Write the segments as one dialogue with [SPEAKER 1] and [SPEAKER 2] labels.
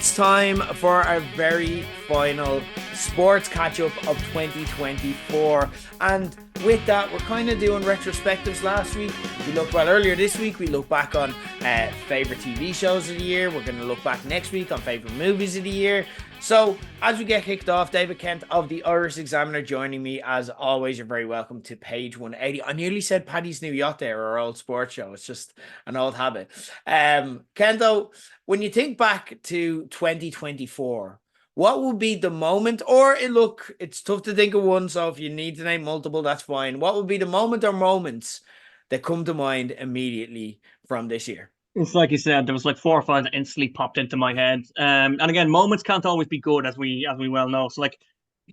[SPEAKER 1] It's time for our very final sports catch-up of 2024. And with that, we're kind of doing retrospectives last week. Earlier this week, we looked back on favourite TV shows of the year. We're going to look back next week on favourite movies of the year. So, as we get kicked off, David Kent of the Irish Examiner joining me. As always, you're very welcome to page 180. I nearly said Paddy's New Yacht there, our old sports show. It's just an old habit. Kento, when you think back to 2024, what would be the moment, it's tough to think of one, so if you need to name multiple, that's fine. What would be the moment or moments that come to mind immediately from this year?
[SPEAKER 2] It's like you said, there was like 4 or 5 that instantly popped into my head. And again, moments can't always be good, as we well know. So, like,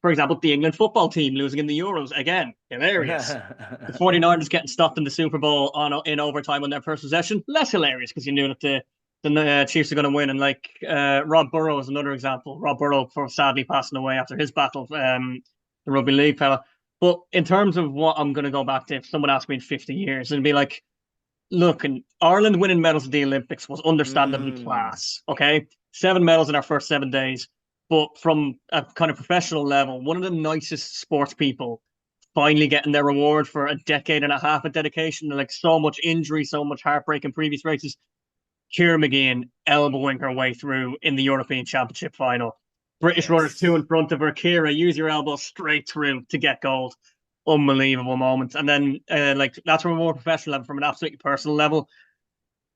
[SPEAKER 2] for example, the England football team losing in the Euros, again, hilarious. The 49ers getting stopped in the Super Bowl in overtime on their first possession, less hilarious because you knew that the Chiefs are going to win. And like Rob Burrow is another example. Rob Burrow, sadly passing away after his battle, the rugby league fella. But in terms of what I'm going to go back to, if someone asked me in 50 years, it'd be like, look, and Ireland winning medals at the Olympics was understandably class. Okay, 7 medals in our first 7 days, but from a kind of professional level, one of the nicest sports people finally getting their reward for a decade and a half of dedication, and like so much injury, so much heartbreak in previous races. Ciara Mageean elbowing her way through in the European Championship final. British runners 2 in front of her. Ciara, use your elbow straight through to get gold. Unbelievable moment. And then like that's from a more professional level. From an absolutely personal level,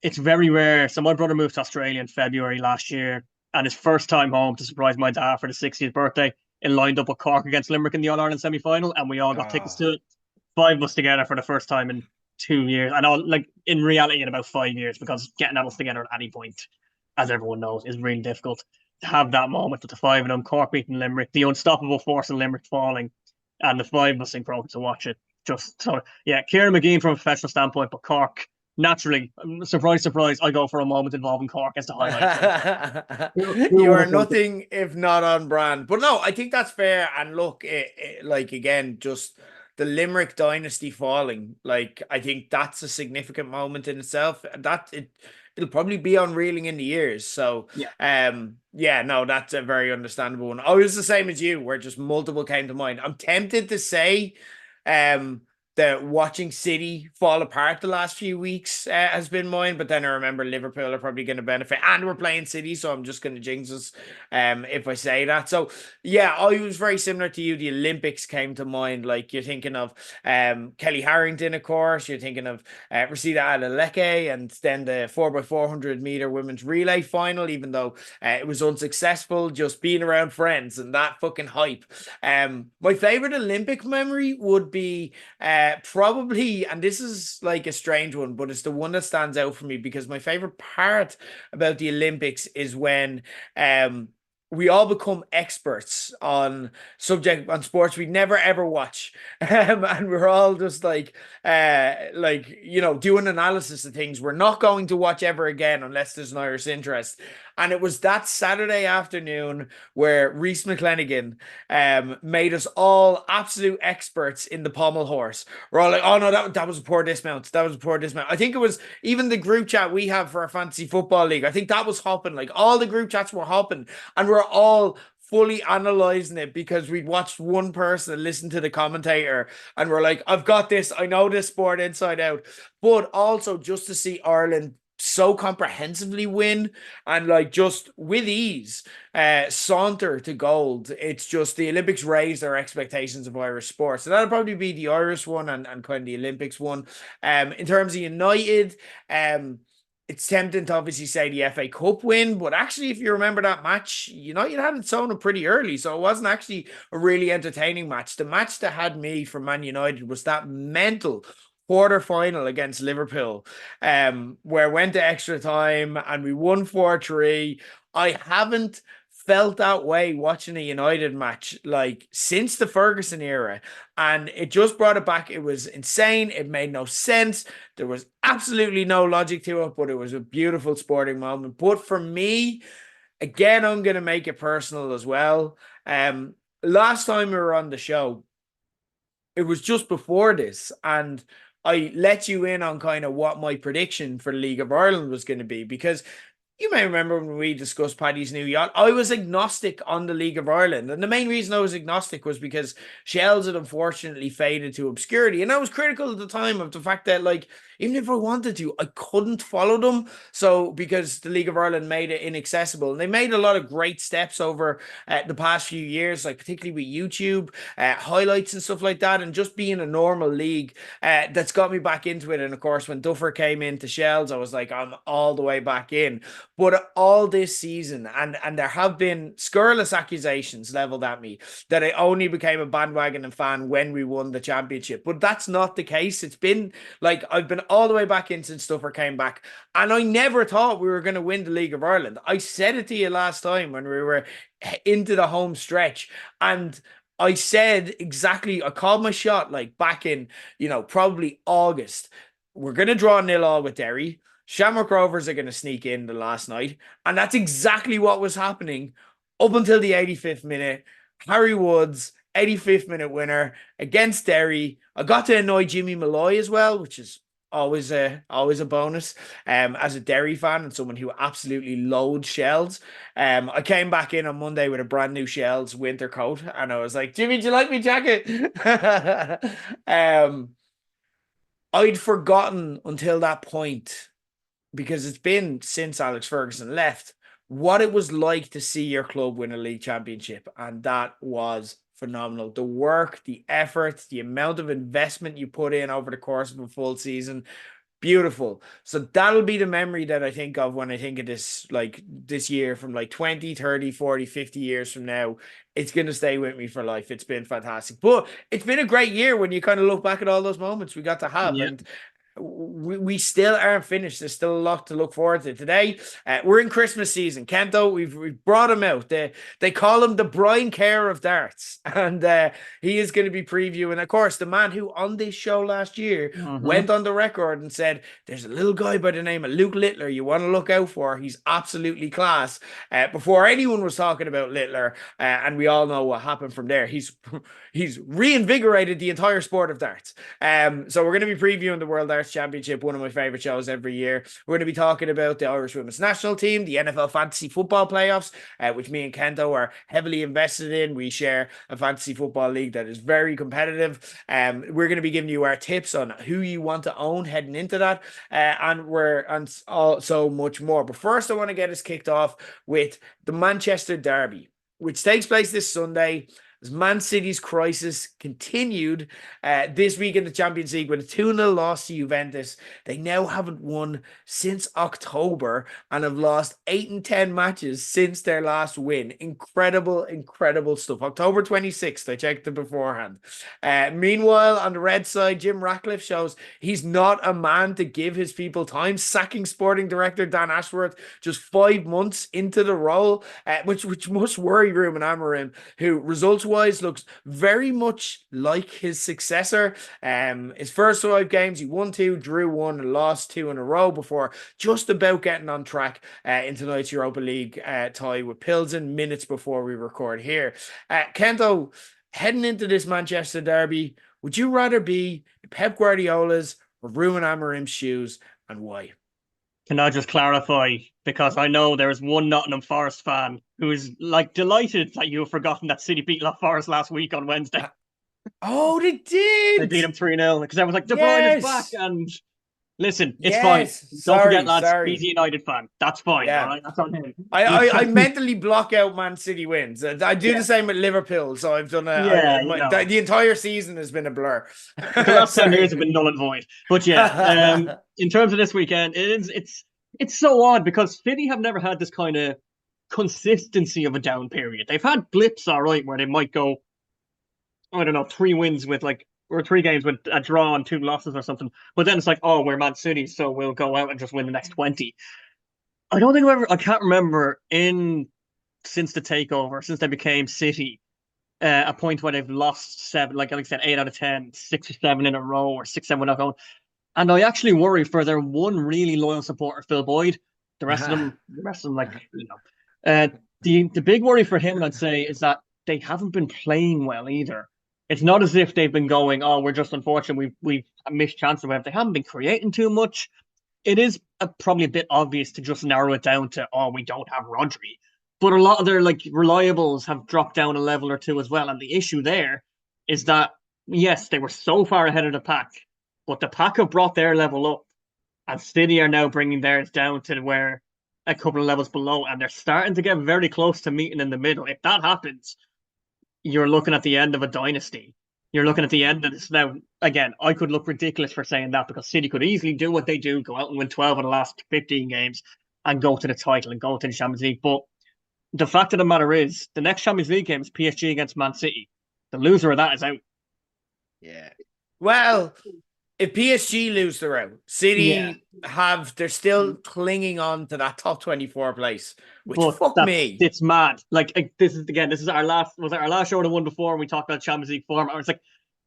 [SPEAKER 2] it's very rare. So my brother moved to Australia in February last year, and his first time home to surprise my dad for the 60th birthday, it lined up with Cork against Limerick in the All-Ireland semi-final, and we all got tickets to it. 5 of us together for the first time in 2 years. I know, like, in reality, in about 5 years, because getting us together at any point, as everyone knows, is really difficult. To have that moment with the 5 of them, Cork beating Limerick, the unstoppable force in Limerick falling, and the 5 of us in Croke to watch it. Just so, yeah, Ciara Mageean from a professional standpoint, but Cork, naturally, surprise, surprise, I go for a moment involving Cork as the highlight.
[SPEAKER 1] You are nothing if not on brand. But no, I think that's fair. And look, like, again, just the Limerick dynasty falling, like, I think that's a significant moment in itself. It'll probably be on reeling in the years. So, no, that's a very understandable one. I was the same as you, where just multiple came to mind. I'm tempted to say, that watching City fall apart the last few weeks has been mine, but then I remember Liverpool are probably going to benefit, and we're playing City, so I'm just going to jinx us if I say that. So yeah, I was very similar to you. The Olympics came to mind. Like, you're thinking of Kelly Harrington, of course. You're thinking of Rosita Adeleke, and then the 4x400 meter women's relay final, even though it was unsuccessful, just being around friends and that fucking hype. My favorite Olympic memory would be probably, and this is like a strange one, but it's the one that stands out for me, because my favorite part about the Olympics is when we all become experts on sports we never ever watch, and we're all just like doing analysis of things we're not going to watch ever again unless there's an Irish interest. And it was that Saturday afternoon where Reese McClenaghan made us all absolute experts in the pommel horse. We're all like, oh no, that was a poor dismount. That was a poor dismount. I think it was even the group chat we have for our fantasy football league. I think that was hopping. Like, all the group chats were hopping, and we're all fully analyzing it because we'd watched one person listen to the commentator, and we're like, I've got this. I know this sport inside out. But also just to see Ireland so comprehensively win, and like just with ease saunter to gold. It's just the Olympics raised our expectations of Irish sports. So that'll probably be the Irish one and kind of the Olympics one. In terms of United, it's tempting to obviously say the FA Cup win, but actually, if you remember that match, United had it sewn up pretty early, so it wasn't actually a really entertaining match. The match that had me for Man United was that mental quarter final against Liverpool, where went to extra time and we won 4-3. I haven't felt that way watching a United match like since the Ferguson era, and it just brought it back. It was insane. It made no sense. There was absolutely no logic to it, but it was a beautiful sporting moment. But for me, again, I'm going to make it personal as well. Last time we were on the show, it was just before this, and I let you in on kind of what my prediction for the League of Ireland was going to be, because You may remember when we discussed Paddy's new yacht, I was agnostic on the League of Ireland. And the main reason I was agnostic was because Shells had unfortunately faded to obscurity. And I was critical at the time of the fact that, like, even if I wanted to, I couldn't follow them. So, because the League of Ireland made it inaccessible. And they made a lot of great steps over the past few years, like particularly with YouTube, highlights and stuff like that. And just being a normal league that's got me back into it. And of course, when Duffer came into Shells, I was like, I'm all the way back in. But all this season, and there have been scurrilous accusations leveled at me that I only became a bandwagon and fan when we won the championship. But that's not the case. It's been like I've been all the way back in since Stuffer came back, and I never thought we were going to win the League of Ireland. I said it to you last time when we were into the home stretch, and I said exactly, I called my shot like back in, probably August. We're going to draw 0-0 with Derry. Shamrock Rovers are going to sneak in the last night. And that's exactly what was happening up until the 85th minute. Harry Woods, 85th minute winner against Derry. I got to annoy Jimmy Malloy as well, which is always a bonus as a Derry fan and someone who absolutely loads Shells. I came back in on Monday with a brand new Shells winter coat, and I was like, Jimmy, do you like my jacket? I'd forgotten until that point, because it's been since Alex Ferguson left, what it was like to see your club win a league championship. And that was phenomenal. The work, the effort, the amount of investment you put in over the course of a full season. Beautiful. So that'll be the memory that I think of when I think of this, like this year from like 20, 30, 40, 50 years from now. It's going to stay with me for life. It's been fantastic. But it's been a great year when you kind of look back at all those moments we got to have.
[SPEAKER 2] Yeah.
[SPEAKER 1] And we still aren't finished. There's still a lot to look forward to today. We're in Christmas season. Kento, we've brought him out. They call him the Brian Kerr of darts, and he is going to be previewing, of course, the man who on this show last year went on the record and said, there's a little guy by the name of Luke Littler you want to look out for. He's absolutely class. Before anyone was talking about Littler, and we all know what happened from there. He's reinvigorated the entire sport of darts. So we're going to be previewing the World Darts Championship, one of my favorite shows every year. We're going to be talking about the Irish women's national team, the NFL fantasy football playoffs, which me and Kento are heavily invested in. We share a fantasy football league that is very competitive. We're going to be giving you our tips on who you want to own heading into that, and so much more. But first, I want to get us kicked off with the Manchester Derby, which takes place this Sunday. As Man City's crisis continued this week in the Champions League with a 2-0 loss to Juventus. They now haven't won since October and have lost 8 and 10 matches since their last win. Incredible stuff. October 26th, I checked it beforehand. Meanwhile, on the red side, Jim Ratcliffe shows he's not a man to give his people time, sacking sporting director Dan Ashworth just 5 months into the role, which must worry Ruben Amorim, who results-wise looks very much like his successor. His first 5 games, he won 2, drew 1, and lost 2 in a row before just about getting on track in tonight's Europa League tie with Pilsen minutes before we record here. Kento, heading into this Manchester derby, would you rather be in Pep Guardiola's or Ruben Amorim's shoes, and why?
[SPEAKER 2] Can I just clarify? Because I know there is one Nottingham Forest fan who is like delighted that you have forgotten that City beat Lough Forest last week on Wednesday.
[SPEAKER 1] Oh, they did!
[SPEAKER 2] They beat him 3-0 because I was like, De Bruyne is back. And listen, it's fine. Don't forget, lads, he's a United fan. That's fine. Yeah. All right? That's on him.
[SPEAKER 1] I mentally block out Man City wins. I do the same with Liverpool. So I've done the entire season has been a blur.
[SPEAKER 2] The last 10 years have been null and void. But yeah, in terms of this weekend, it's so odd because City have never had this kind of consistency of a down period. They've had blips, all right, where they might go, I don't know, 3 wins with or 3 games with a draw and 2 losses or something. But then it's like, oh, we're Man City, so we'll go out and just win the next 20. I can't remember since the takeover, since they became City, a point where they've lost 7, like I said, 8 out of 10, 6 or 7 in a row, or 6, 7 without going. And I actually worry for their one really loyal supporter, Phil Boyd. The rest of them, the big worry for him, I'd say, is that they haven't been playing well either. It's not as if they've been going, oh, we're just unfortunate, we've missed chances. They haven't been creating too much. it is probably a bit obvious to just narrow it down to, oh, we don't have Rodri. But a lot of their like reliables have dropped down a level or two as well. And the issue there is that, yes, they were so far ahead of the pack, but the pack have brought their level up, and City are now bringing theirs down to where a couple of levels below, and they're starting to get very close to meeting in the middle. If that happens, you're looking at the end of a dynasty. You're looking at the end of this. Now, again, I could look ridiculous for saying that because City could easily do what they do, go out and win 12 of the last 15 games and go to the title and go to the Champions League. But the fact of the matter is, the next Champions League game is PSG against Man City. The loser of that is out.
[SPEAKER 1] Yeah. Well, if PSG lose, they're out. City they're still clinging on to that top 24 place, which fuck me.
[SPEAKER 2] It's mad. Like this is our last show or the one before we talked about Champions League format. It's like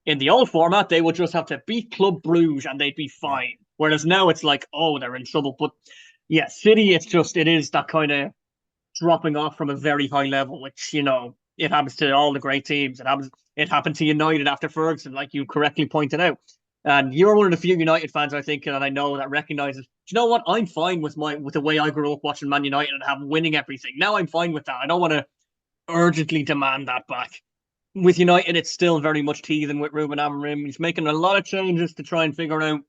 [SPEAKER 2] in the old format, they would just have to beat Club Bruges and they'd be fine. Yeah. Whereas now it's like, oh, they're in trouble. But yeah, City, it is that kind of dropping off from a very high level, which, you know, it happens to all the great teams. It happened to United after Ferguson, like you correctly pointed out. And you're one of the few United fans, I think, and I know that recognizes, do you know what? I'm fine with the way I grew up watching Man United and have winning everything. Now I'm fine with that. I don't want to urgently demand that back. With United, it's still very much teething with Ruben Amorim. He's making a lot of changes to try and figure out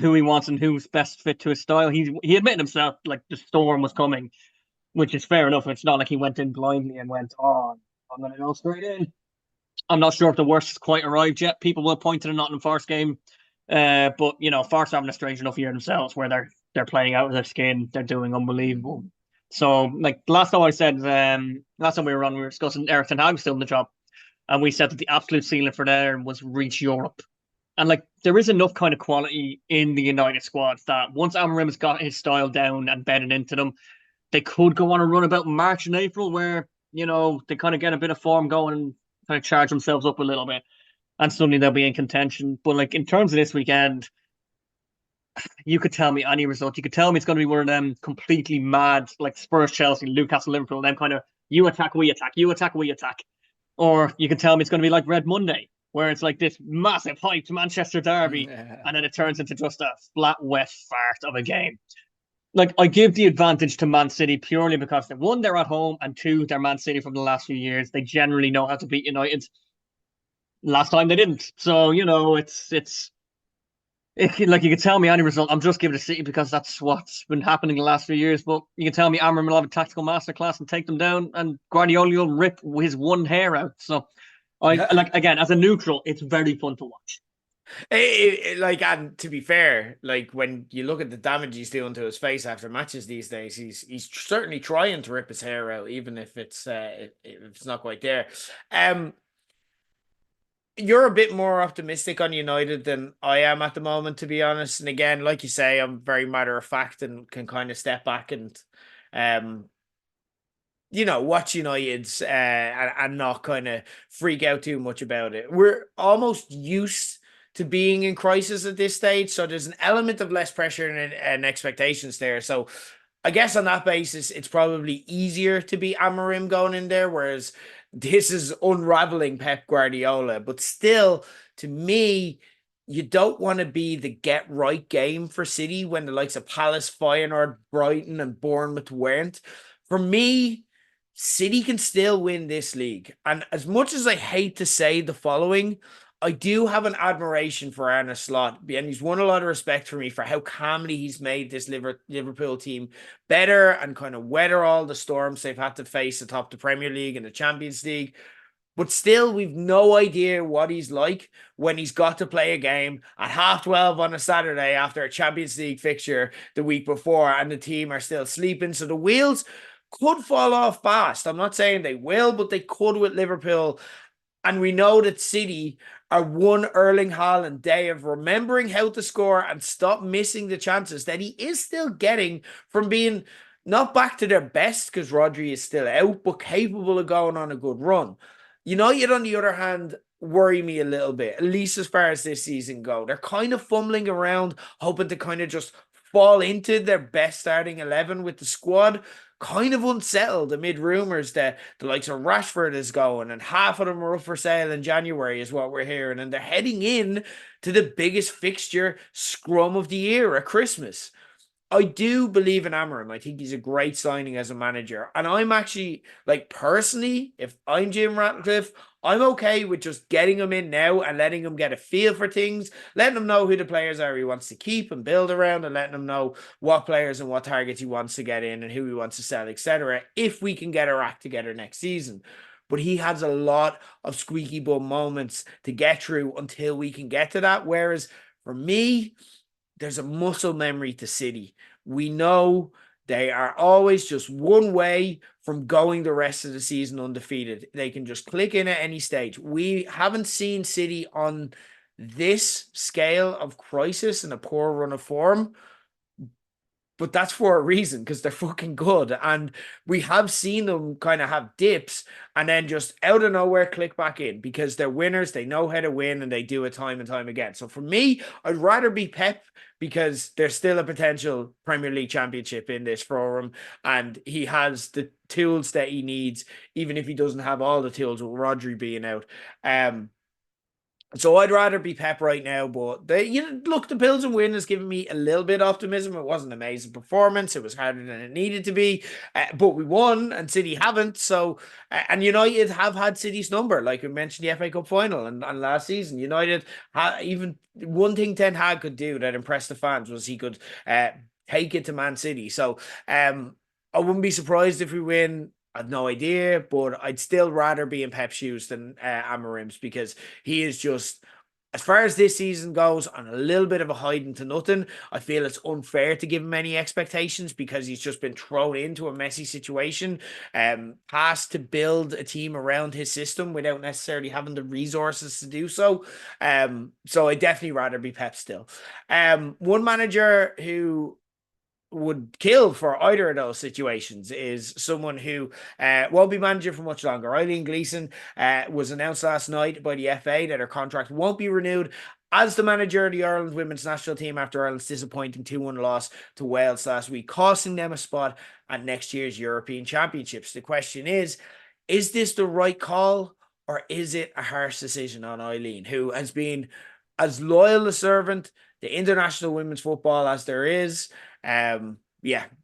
[SPEAKER 2] who he wants and who's best fit to his style. He admitted himself like the storm was coming, which is fair enough. It's not like he went in blindly and went, oh, I'm going to go straight in. I'm not sure if the worst has quite arrived yet. People will point to the Nottingham Forest game. But, you know, Forest are having a strange enough year themselves where they're playing out of their skin. They're doing unbelievable. So, like, last time we were on, we were discussing Eric Ten Hag was still in the job. And we said that the absolute ceiling for them was reach Europe. And, like, there is enough kind of quality in the United squad that once Amorim has got his style down and bedded into them, they could go on a run about March and April where, you know, they kind of get a bit of form going and kind of charge themselves up a little bit, and suddenly they'll be in contention. But like in terms of this weekend, you could tell me any result. You could tell me it's going to be one of them completely mad, like Spurs, Chelsea, Newcastle, Liverpool, them kind of you attack, we attack, you attack, we attack. Or you can tell me it's going to be like Red Monday, where it's like this massive hyped Manchester derby, and then it turns into just a flat, wet fart of a game. Like, I give the advantage to Man City purely because, one, they're at home, and two, they're Man City from the last few years. They generally know how to beat United. Last time they didn't. So, you know, it's like, you can tell me any result. I'm just giving it to City because that's what's been happening the last few years. But you can tell me Amorim will have a tactical masterclass and take them down, and Guardiola will rip his one hair out. So, like, again, as a neutral, it's very fun to watch.
[SPEAKER 1] And to be fair, like when you look at the damage he's doing to his face after matches these days, he's certainly trying to rip his hair out, even if it's not quite there. You're a bit more optimistic on United than I am at the moment, to be honest. And again, like you say, I'm very matter of fact and can kind of step back and you know, watch United's and not kind of freak out too much about it. We're almost used to being in crisis at this stage, so there's an element of less pressure and expectations there. So I guess on that basis, it's probably easier to be Amorim going in there, whereas this is unraveling Pep Guardiola. But still, to me, you don't want to be the get right game for City when the likes of Palace, Feyenoord, Brighton, and Bournemouth weren't. For me, City can still win this league. And as much as I hate to say the following, I do have an admiration for Arne Slot, and he's won a lot of respect for me for how calmly he's made this Liverpool team better and kind of weather all the storms they've had to face atop the Premier League and the Champions League. But still, we've no idea what he's like when he's got to play a game at 12:30 on a Saturday after a Champions League fixture the week before, and the team are still sleeping. So the wheels could fall off fast. I'm not saying they will, but they could with Liverpool. And we know that City are one Erling Haaland day of remembering how to score and stop missing the chances that he is still getting from being not back to their best because Rodri is still out, but capable of going on a good run. United, on the other hand, worry me a little bit, at least as far as this season go. They're kind of fumbling around, hoping to kind of just fall into their best starting 11 with the squad. kind of unsettled amid rumours that the likes of Rashford is going and half of them are up for sale in January is what we're hearing. And they're heading in to the biggest fixture scrum of the year at Christmas. I do believe in Amorim. I think he's a great signing as a manager. And I'm actually, like, personally, if I'm Jim Ratcliffe, I'm okay with just getting him in now and letting him get a feel for things, letting him know who the players are he wants to keep and build around, and letting him know what players and what targets he wants to get in and who he wants to sell, etc. If we can get our act together next season. But he has a lot of squeaky bum moments to get through until we can get to that. Whereas for me, there's a muscle memory to City. We know they are always just one way from going the rest of the season undefeated. They can just click in at any stage. We haven't seen City on this scale of crisis and a poor run of form, but that's for a reason, because they're fucking good. And we have seen them kind of have dips and then just out of nowhere click back in, because they're winners. They know how to win and they do it time and time again. So for me, I'd rather be Pep, because there's still a potential Premier League championship in this for him. And he has the tools that he needs, even if he doesn't have all the tools with Rodri being out. So I'd rather be Pep right now, but look, the Pilsen win has given me a little bit of optimism. It wasn't an amazing performance. It was harder than it needed to be, but we won and City haven't. So, and United have had City's number, like we mentioned the FA Cup final and last season. United, even one thing Ten Hag could do that impressed the fans was he could take it to Man City. So I wouldn't be surprised if we win. I've no idea, but I'd still rather be in Pep's shoes than Amorim's, because he is just, as far as this season goes, on a little bit of a hiding to nothing. I feel it's unfair to give him any expectations, because he's just been thrown into a messy situation, has to build a team around his system without necessarily having the resources to do so. So I'd definitely rather be Pep still. One manager who would kill for either of those situations is someone who won't be manager for much longer. Eileen Gleeson was announced last night by the FA that her contract won't be renewed as the manager of the Ireland women's national team after Ireland's disappointing 2-1 loss to Wales last week, costing them a spot at next year's European Championships. The question is this the right call, or is it a harsh decision on Eileen, who has been as loyal a servant to international women's football as there is?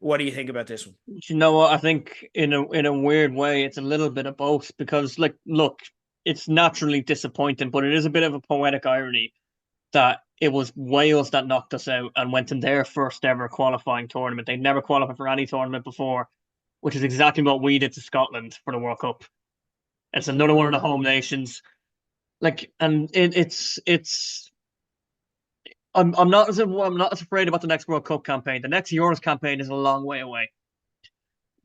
[SPEAKER 1] What do you think about this one?
[SPEAKER 2] You know what? I think in a weird way, it's a little bit of both, because, like, look, it's naturally disappointing, but it is a bit of a poetic irony that it was Wales that knocked us out and went in their first ever qualifying tournament. They'd never qualified for any tournament before, which is exactly what we did to Scotland for the World Cup. It's another one of the home nations. Like, and it's I'm not as afraid about the next World Cup campaign. The next Euros campaign is a long way away.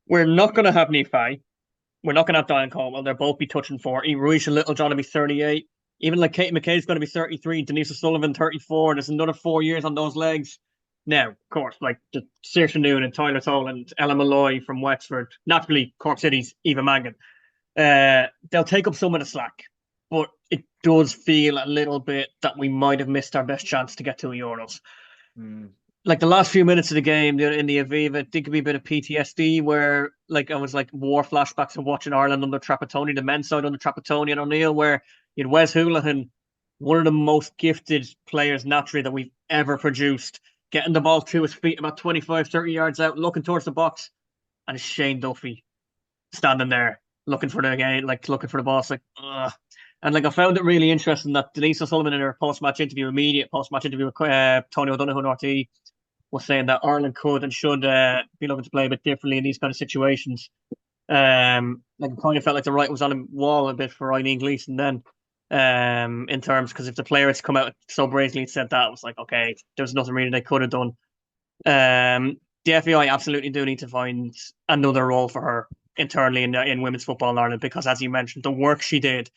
[SPEAKER 2] We're not going to have Nephi. We're not going to have Diane Coleman. They'll both be touching 40. Ruish and Littlejohn will be 38. Even like Kate McKay's going to be 33. Denise O'Sullivan 34. There's another 4 years on those legs. Now, of course, like the Saoirse Noon and Tyler Toland, Ella Malloy from Wexford, naturally Cork City's Eva Mangan. They'll take up some of the slack, but it does feel a little bit that we might have missed our best chance to get to a Euros. Like the last few minutes of the game in the Aviva did give me a bit of PTSD, where like I was like war flashbacks of watching Ireland under Trapattoni, the men's side under Trapattoni and O'Neill, where you had Wes Hoolahan, one of the most gifted players naturally that we've ever produced, getting the ball to his feet about 25, 30 yards out, looking towards the box, and it's Shane Duffy standing there looking for the game, like looking for the boss, like ugh. And like I found it really interesting that Denise O'Sullivan in her post-match interview, immediate post-match interview with Tony O'Donoghue and RT, was saying that Ireland could and should be looking to play a bit differently in these kind of situations. Like I kind of felt like the writing was on the wall a bit for Eileen Gleeson then, in terms, because if the player had come out so brazenly and said that, it was like, okay, there's nothing really they could have done. The FAI absolutely do need to find another role for her internally in women's football in Ireland, because as you mentioned, the work she did,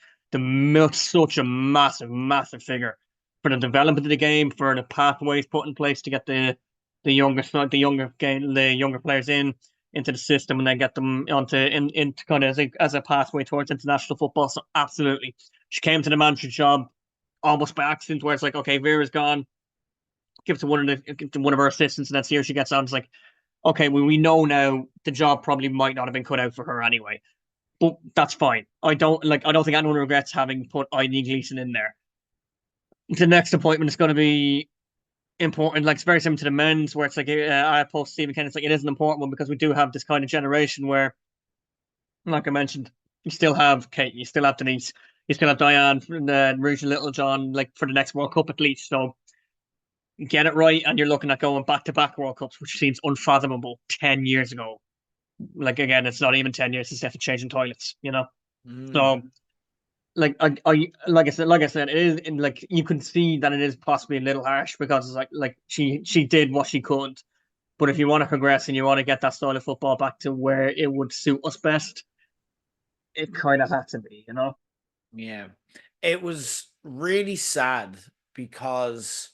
[SPEAKER 2] such a massive figure for the development of the game, for the pathways put in place to get the younger players into the system and then get them into kind of as a pathway towards international football. So absolutely, she came to the manager job almost by accident, where it's like, okay, Vera's gone, give it to one of her assistants, and then see how she gets on. It's like, okay, well, we know now the job probably might not have been cut out for her anyway. But that's fine. I don't think anyone regrets having put Eileen Gleeson in there. The next appointment is going to be important. Like, it's very similar to the men's, where it's like I post Stephen Kent. It's like it is an important one because we do have this kind of generation where, like I mentioned, you still have Kate, you still have Denise, you still have Diane, and Rouge and Little John, like for the next World Cup at least. So get it right, and you're looking at going back to back World Cups, which seems unfathomable 10 years ago. Like again, it's not even 10 years since they've changing toilets, you know. So
[SPEAKER 1] Mm.
[SPEAKER 2] like I said, it is in, like, you can see that it is possibly a little harsh because it's like she did what she could, but if you want to progress and you want to get that style of football back to where it would suit us best, it kind of had to be, you know.
[SPEAKER 1] Yeah. It was really sad because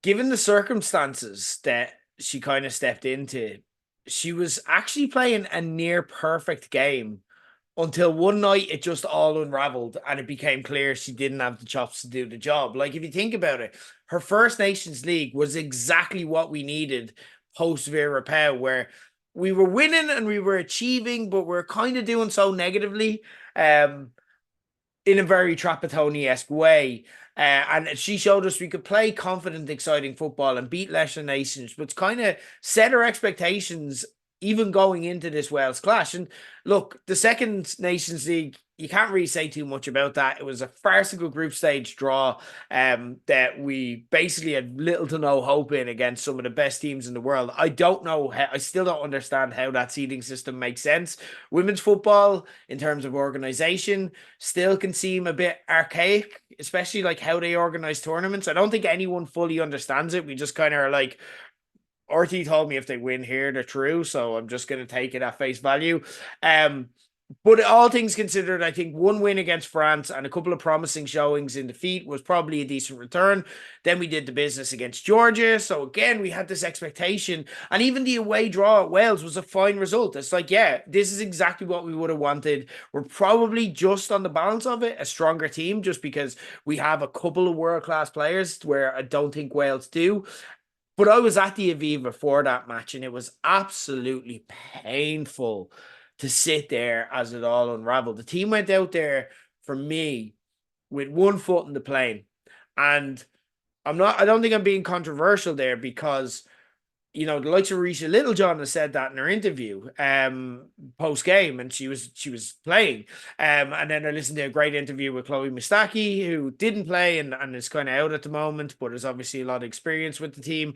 [SPEAKER 1] given the circumstances that she kind of stepped into, she was actually playing a near perfect game until one night it just all unraveled and it became clear she didn't have the chops to do the job. Like, if you think about it, her first Nations League was exactly what we needed post Vera Pauw, where we were winning and we were achieving, but we're kind of doing so negatively. In a very Trapattoni-esque way. And she showed us we could play confident, exciting football and beat lesser nations, but kind of set our expectations even going into this Wales clash. And look, the second Nations League, you can't really say too much about that. It was a farcical group stage draw that we basically had little to no hope in against some of the best teams in the world. I don't know how, I still don't understand how that seeding system makes sense. Women's football, in terms of organization, still can seem a bit archaic, especially like how they organize tournaments. I don't think anyone fully understands it. We just kind of are like, RT told me if they win here, they're true. So I'm just going to take it at face value. But all things considered, I think one win against France and a couple of promising showings in defeat was probably a decent return. Then we did the business against Georgia. So again, we had this expectation. And even the away draw at Wales was a fine result. It's like, yeah, this is exactly what we would have wanted. We're probably just on the balance of it, a stronger team, just because we have a couple of world-class players where I don't think Wales do. But I was at the Aviva for that match, and it was absolutely painful to sit there as it all unraveled. The team went out there for me with one foot in the plane. And I don't think I'm being controversial there because the likes of Risha Littlejohn has said that in her interview post game, and she was playing. And then I listened to a great interview with Chloe Mustaki, who didn't play and is kind of out at the moment, but has obviously a lot of experience with the team.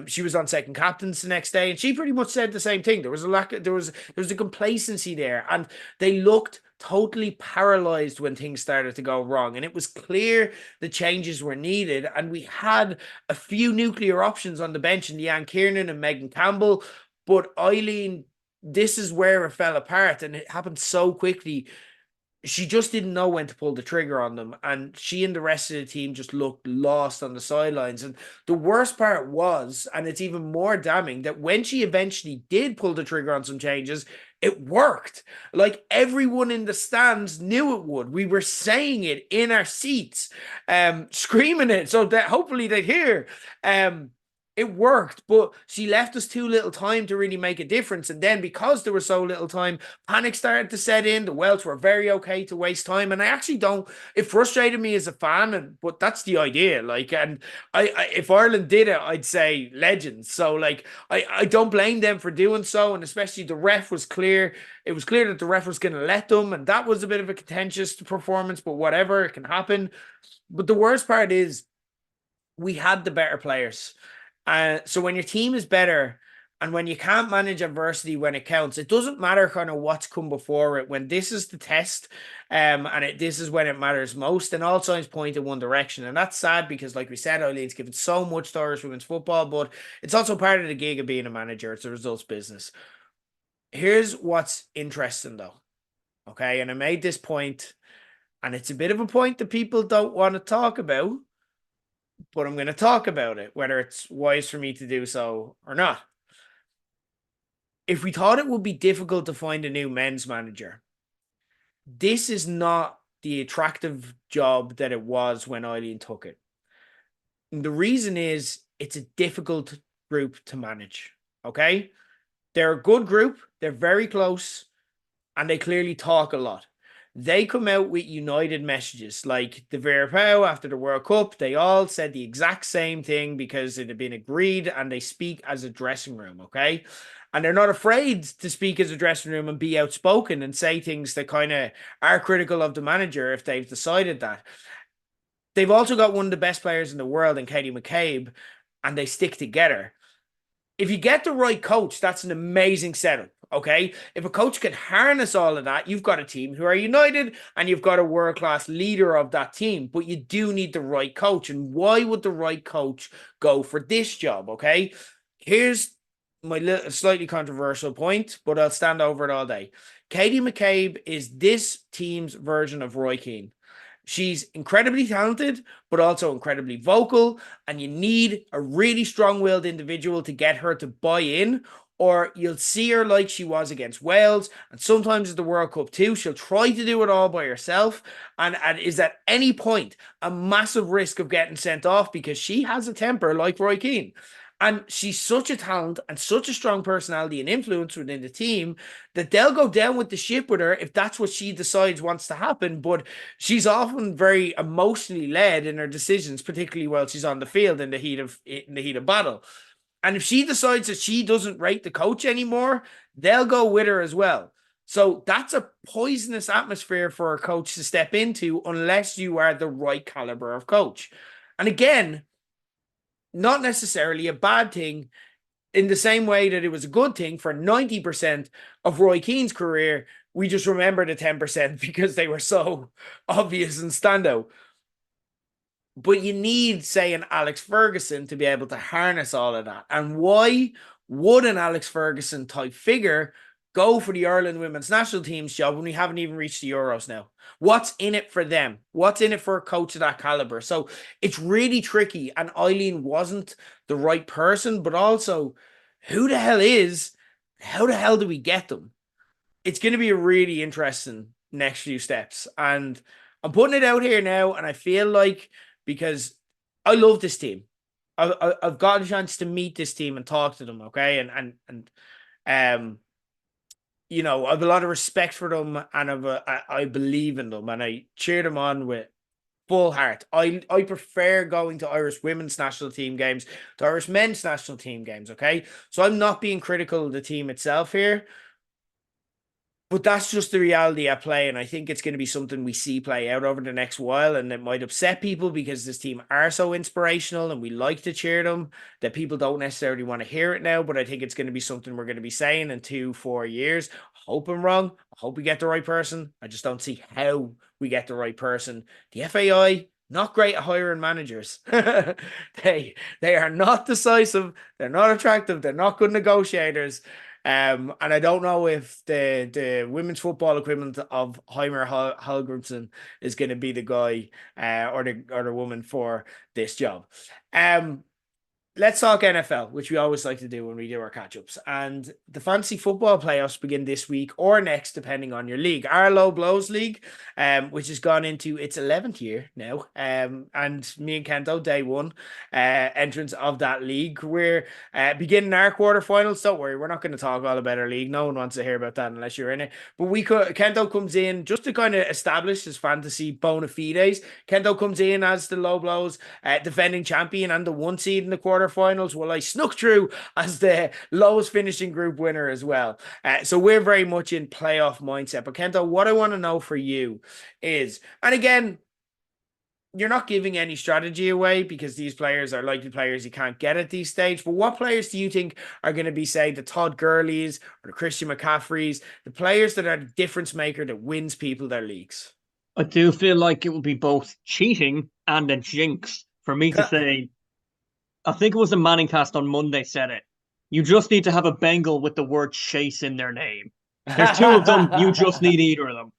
[SPEAKER 1] She was on second captains the next day, and she pretty much said the same thing. There was a complacency there, and they looked totally paralyzed when things started to go wrong. And it was clear the changes were needed. And we had a few nuclear options on the bench in Leanne Kiernan and Megan Campbell. But Eileen, this is where it fell apart. And it happened so quickly. She just didn't know when to pull the trigger on them. And she and the rest of the team just looked lost on the sidelines. And the worst part was, and it's even more damning, that when she eventually did pull the trigger on some changes, it worked. Like, everyone in the stands knew it would. We were saying it in our seats, screaming it so that hopefully they'd hear. It worked, but she left us too little time to really make a difference. And then, because there was so little time, panic started to set in. The Welsh were very okay to waste time. And I actually don't, it frustrated me as a fan, but that's the idea. Like, and if Ireland did it, I'd say legends. So, like, I don't blame them for doing so. And especially the ref was clear. It was clear that the ref was going to let them. And that was a bit of a contentious performance, but whatever, it can happen. But the worst part is we had the better players. So when your team is better and when you can't manage adversity when it counts, it doesn't matter kind of what's come before it. When this is the test, this is when it matters most, and all signs point in one direction. And that's sad because, like we said, Eileen's given so much to Irish women's football, but it's also part of the gig of being a manager. It's a results business. Here's what's interesting, though. Okay, and I made this point, and it's a bit of a point that people don't want to talk about, but I'm going to talk about it, whether it's wise for me to do so or not. If we thought it would be difficult to find a new men's manager, this is not the attractive job that it was when Eileen took it. And the reason is it's a difficult group to manage. Okay. They're a good group. They're very close and they clearly talk a lot. They come out with united messages like the Vera Pau after the World Cup. They all said the exact same thing because it had been agreed and they speak as a dressing room. Okay. And they're not afraid to speak as a dressing room and be outspoken and say things that kind of are critical of the manager if they've decided that. They've also got one of the best players in the world in Katie McCabe, and they stick together. If you get the right coach, that's an amazing setup. Okay. If a coach can harness all of that, you've got a team who are united and you've got a world class leader of that team. But you do need the right coach. And why would the right coach go for this job? Okay. Here's my little, slightly controversial point, but I'll stand over it all day. Katie McCabe is this team's version of Roy Keane. She's incredibly talented, but also incredibly vocal. And you need a really strong-willed individual to get her to buy in, or you'll see her like she was against Wales. And sometimes at the World Cup too, she'll try to do it all by herself. And is at any point a massive risk of getting sent off because she has a temper like Roy Keane. And she's such a talent and such a strong personality and influence within the team that they'll go down with the ship with her if that's what she decides wants to happen. But she's often very emotionally led in her decisions, particularly while she's on the field in the heat of battle. And if she decides that she doesn't rate the coach anymore, they'll go with her as well. So that's a poisonous atmosphere for a coach to step into unless you are the right caliber of coach. And again, not necessarily a bad thing in the same way that it was a good thing for 90% of Roy Keane's career. We just remember the 10% because they were so obvious and standout. But you need, say, an Alex Ferguson to be able to harness all of that. And why would an Alex Ferguson type figure go for the Ireland women's national team's job when we haven't even reached the Euros now? What's in it for them? What's in it for a coach of that caliber? So it's really tricky. And Eileen wasn't the right person, but also who the hell is, how the hell do we get them? It's going to be a really interesting next few steps. And I'm putting it out here now. And I feel like because I love this team, I've got a chance to meet this team and talk to them. Okay. And you know, I have a lot of respect for them and I believe in them and I cheer them on with full heart. I prefer going to Irish women's national team games to Irish men's national team games. Okay. So I'm not being critical of the team itself here, but that's just the reality at play. And I think it's going to be something we see play out over the next while. And it might upset people because this team are so inspirational and we like to cheer them that people don't necessarily want to hear it now. But I think it's going to be something we're going to be saying in 2-4 years. I hope I'm wrong. I hope we get the right person. I just don't see how we get the right person. The FAI, not great at hiring managers. They are not decisive. They're not attractive. They're not good negotiators. And I don't know if the women's football equivalent of Heimer Hallgrimsson is going to be the guy or the woman for this job. Let's talk NFL, which we always like to do when we do our catch-ups. And the fantasy football playoffs begin this week or next, depending on your league. Our Low Blows League, which has gone into its 11th year now. And me and Kento, day one entrance of that league. We're beginning our quarterfinals. Don't worry, we're not going to talk all about our league. No one wants to hear about that unless you're in it. But Kento comes in just to kind of establish his fantasy bona fides. Kento comes in as the Low Blows defending champion and the 1 seed in the quarterfinals. Well, I snuck through as the lowest finishing group winner as well. So we're very much in playoff mindset. But Kento, what I want to know for you is, and again, you're not giving any strategy away because these players are likely players you can't get at these stage. But what players do you think are going to be, say, the Todd Gurleys or the Christian McCaffreys, the players that are the difference maker that wins people their leagues?
[SPEAKER 2] I do feel like it will be both cheating and a jinx for me to say. I think it was the Manning cast on Monday said it. You just need to have a Bengal with the word chase in their name. There's 2 of them. You just need either of them.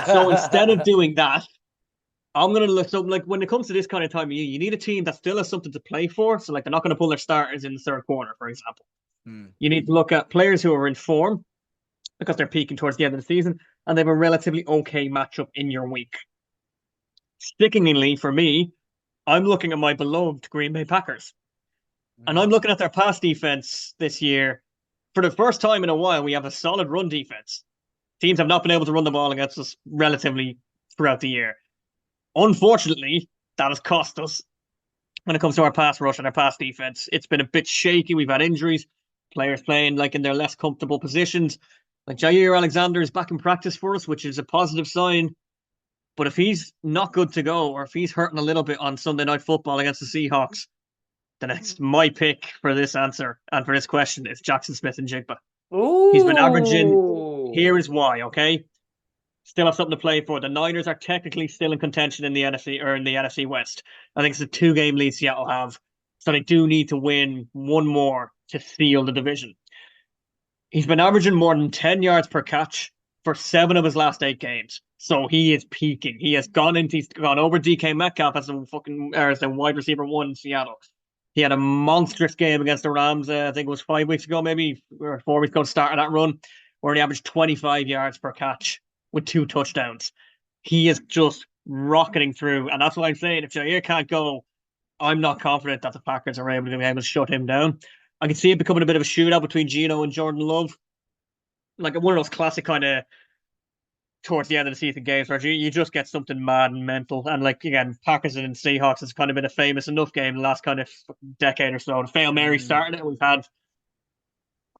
[SPEAKER 2] So instead of doing that, I'm going to look. So, like, when it comes to this kind of time of year, you need a team that still has something to play for. So, like, they're not going to pull their starters in the third quarter, for example. You need to look at players who are in form because they're peaking towards the end of the season and they have a relatively okay matchup in your week. Stickingly, for me, I'm looking at my beloved Green Bay Packers. And I'm looking at their pass defense this year, for the first time in a while, we have a solid run defense. Teams have not been able to run the ball against us relatively throughout the year. Unfortunately, that has cost us when it comes to our pass rush and our pass defense. It's been a bit shaky. We've had injuries, players playing like in their less comfortable positions. Like Jair Alexander is back in practice for us, which is a positive sign. But if he's not good to go, or if he's hurting a little bit on Sunday Night Football against the Seahawks, then it's my pick for this answer and for this question is Jackson Smith-Njigba. He's been averaging. Here is why, okay? Still have something to play for. The Niners are technically still in contention in the NFC or in the NFC West. I think it's a 2-game lead Seattle have. So they do need to win one more to seal the division. He's been averaging more than 10 yards per catch for 7 of his last 8 games. So he is peaking. He's gone over DK Metcalf as the wide receiver 1 in Seattle. He had a monstrous game against the Rams, I think it was 5 weeks ago, maybe, or 4 weeks ago, start of that run, where he averaged 25 yards per catch with 2 touchdowns. He is just rocketing through, and that's what I'm saying. If Jair can't go, I'm not confident that the Packers are able to shut him down. I can see it becoming a bit of a shootout between Geno and Jordan Love. Like one of those classic kind of towards the end of the season games where you just get something mad and mental. And like, again, Packers and Seahawks has kind of been a famous enough game the last kind of decade or so. The Fail Mary started it. We've had,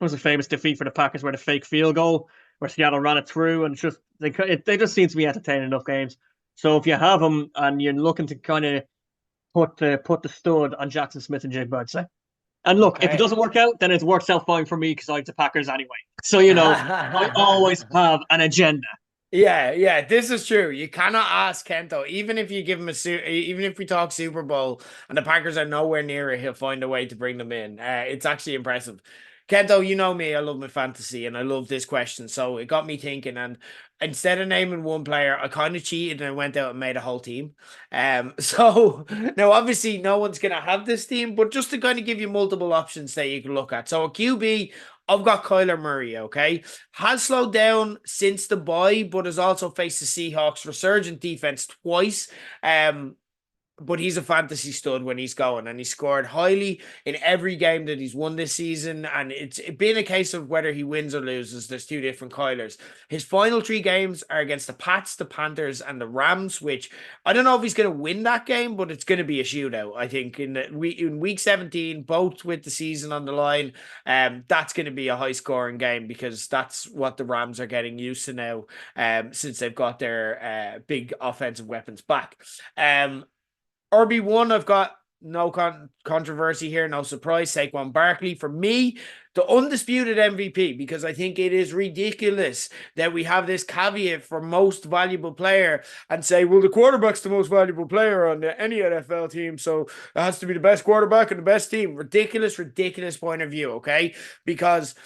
[SPEAKER 2] was a famous defeat for the Packers where the fake field goal, where Seattle ran it through, and just they just seem to be entertaining enough games. So if you have them and you're looking to kind of put the stud on Jackson Smith-Njigba, I'd say. And look, if it doesn't work out, then it works out fine for me because I'm the Packers anyway. So, I always have an agenda.
[SPEAKER 1] Yeah, this is true. You cannot ask Kento, even if you give him even if we talk Super Bowl and the Packers are nowhere near it, he'll find a way to bring them in. It's actually impressive. Kento, you know me, I love my fantasy and I love this question. So it got me thinking, and instead of naming one player, I kind of cheated and I went out and made a whole team. So now obviously no one's gonna have this team, but just to kind of give you multiple options that you can look at. So a QB, I've got Kyler Murray, okay? Has slowed down since the bye, but has also faced the Seahawks resurgent defense twice. But he's a fantasy stud when he's going, and he scored highly in every game that he's won this season. And it's been a case of whether he wins or loses. There's 2 different Kylers. His final 3 games are against the Pats, the Panthers, and the Rams, which I don't know if he's going to win that game, but it's going to be a shootout. I think in week 17, both with the season on the line, that's going to be a high scoring game because that's what the Rams are getting used to now, since they've got their big offensive weapons back. RB1, I've got no controversy here, no surprise. Saquon Barkley, for me, the undisputed MVP, because I think it is ridiculous that we have this caveat for most valuable player and say, well, the quarterback's the most valuable player on any NFL team, so it has to be the best quarterback and the best team. Ridiculous point of view, okay? Because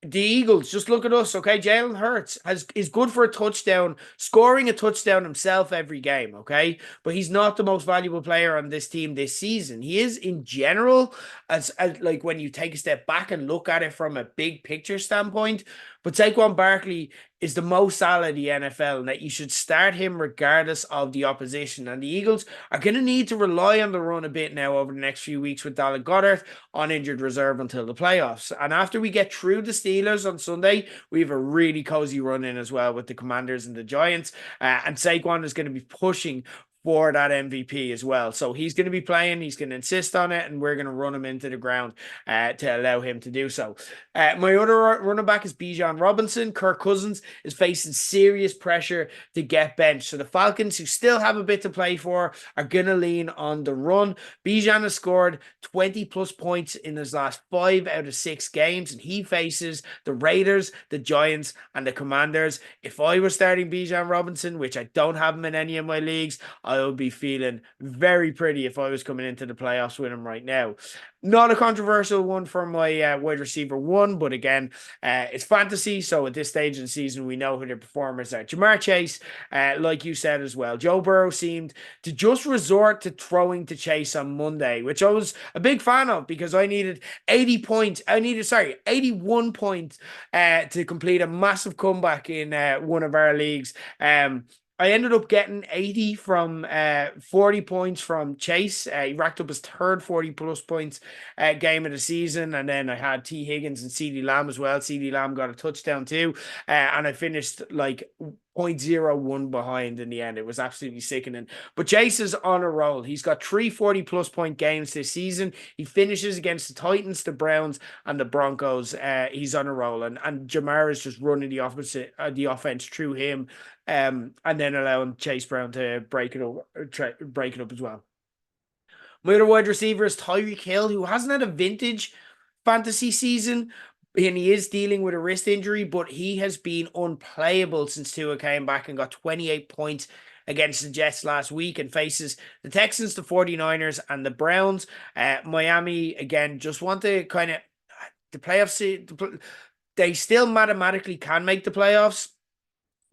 [SPEAKER 1] the Eagles, just look at us, okay? Jalen Hurts is good for a touchdown, scoring a touchdown himself every game, okay? But he's not the most valuable player on this team this season. He is in general, as like when you take a step back and look at it from a big picture standpoint. But Saquon Barkley is the most solid in the NFL, and that you should start him regardless of the opposition. And the Eagles are going to need to rely on the run a bit now over the next few weeks with Dallas Goedert on injured reserve until the playoffs. And after we get through the Steelers on Sunday, we have a really cozy run in as well with the Commanders and the Giants. And Saquon is going to be pushing for that MVP as well. So he's going to be playing, he's going to insist on it, and we're going to run him into the ground to allow him to do so. My other running back is Bijan Robinson. Kirk Cousins is facing serious pressure to get benched. So the Falcons, who still have a bit to play for, are going to lean on the run. Bijan has scored 20 plus points in his last 5 out of 6 games, and he faces the Raiders, the Giants, and the Commanders. If I was starting Bijan Robinson, which I don't have him in any of my leagues, I would be feeling very pretty if I was coming into the playoffs with him right now. Not a controversial one for my wide receiver 1, but again, it's fantasy, so at this stage of the season, we know who the performers are. Jamar Chase, like you said as well, Joe Burrow seemed to just resort to throwing to Chase on Monday, which I was a big fan of because I needed 81 points to complete a massive comeback in one of our leagues. I ended up getting 80 from 40 points from Chase. He racked up his third 40 plus points game of the season. And then I had T. Higgins and CeeDee Lamb as well. CeeDee Lamb got a touchdown too. And I finished like 0.01 behind in the end. It was absolutely sickening. But Chase is on a roll. He's got 3 40 plus point games this season. He finishes against the Titans, the Browns, and the Broncos. He's on a roll. And Jamar is just running the offense through him. And then allowing Chase Brown to break it up as well. My other wide receiver is Tyreek Hill, who hasn't had a vintage fantasy season, and he is dealing with a wrist injury, but he has been unplayable since Tua came back and got 28 points against the Jets last week and faces the Texans, the 49ers, and the Browns. Miami, again, just want to kind of the playoffs. They still mathematically can make the playoffs,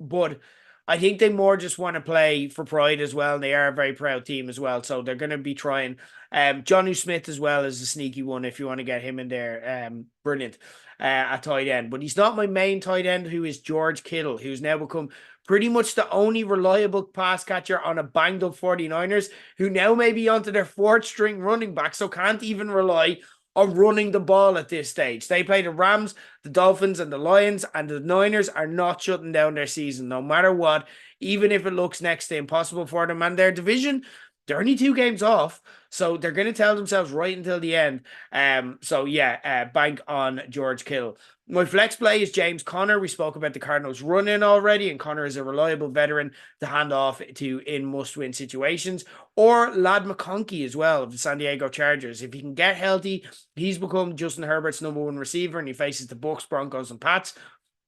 [SPEAKER 1] but I think they more just want to play for pride as well. And they are a very proud team as well. So they're going to be trying. Jonnu Smith as well is a sneaky one if you want to get him in there. Brilliant at tight end. But he's not my main tight end, who is George Kittle, who's now become pretty much the only reliable pass catcher on a banged up 49ers, who now may be onto their fourth string running back. So can't even rely on running the ball at this stage. They play the Rams, the Dolphins, and the Lions, and the Niners are not shutting down their season, no matter what, even if it looks next to impossible for them. And their division, they're only 2 games off, so they're going to tell themselves right until the end. Bank on George Kittle. My flex play is James Conner. We spoke about the Cardinals run-in already, and Conner is a reliable veteran to hand off to in must-win situations. Or Lad McConkey as well of the San Diego Chargers. If he can get healthy, he's become Justin Herbert's number 1 receiver, and he faces the Bucs, Broncos, and Pats.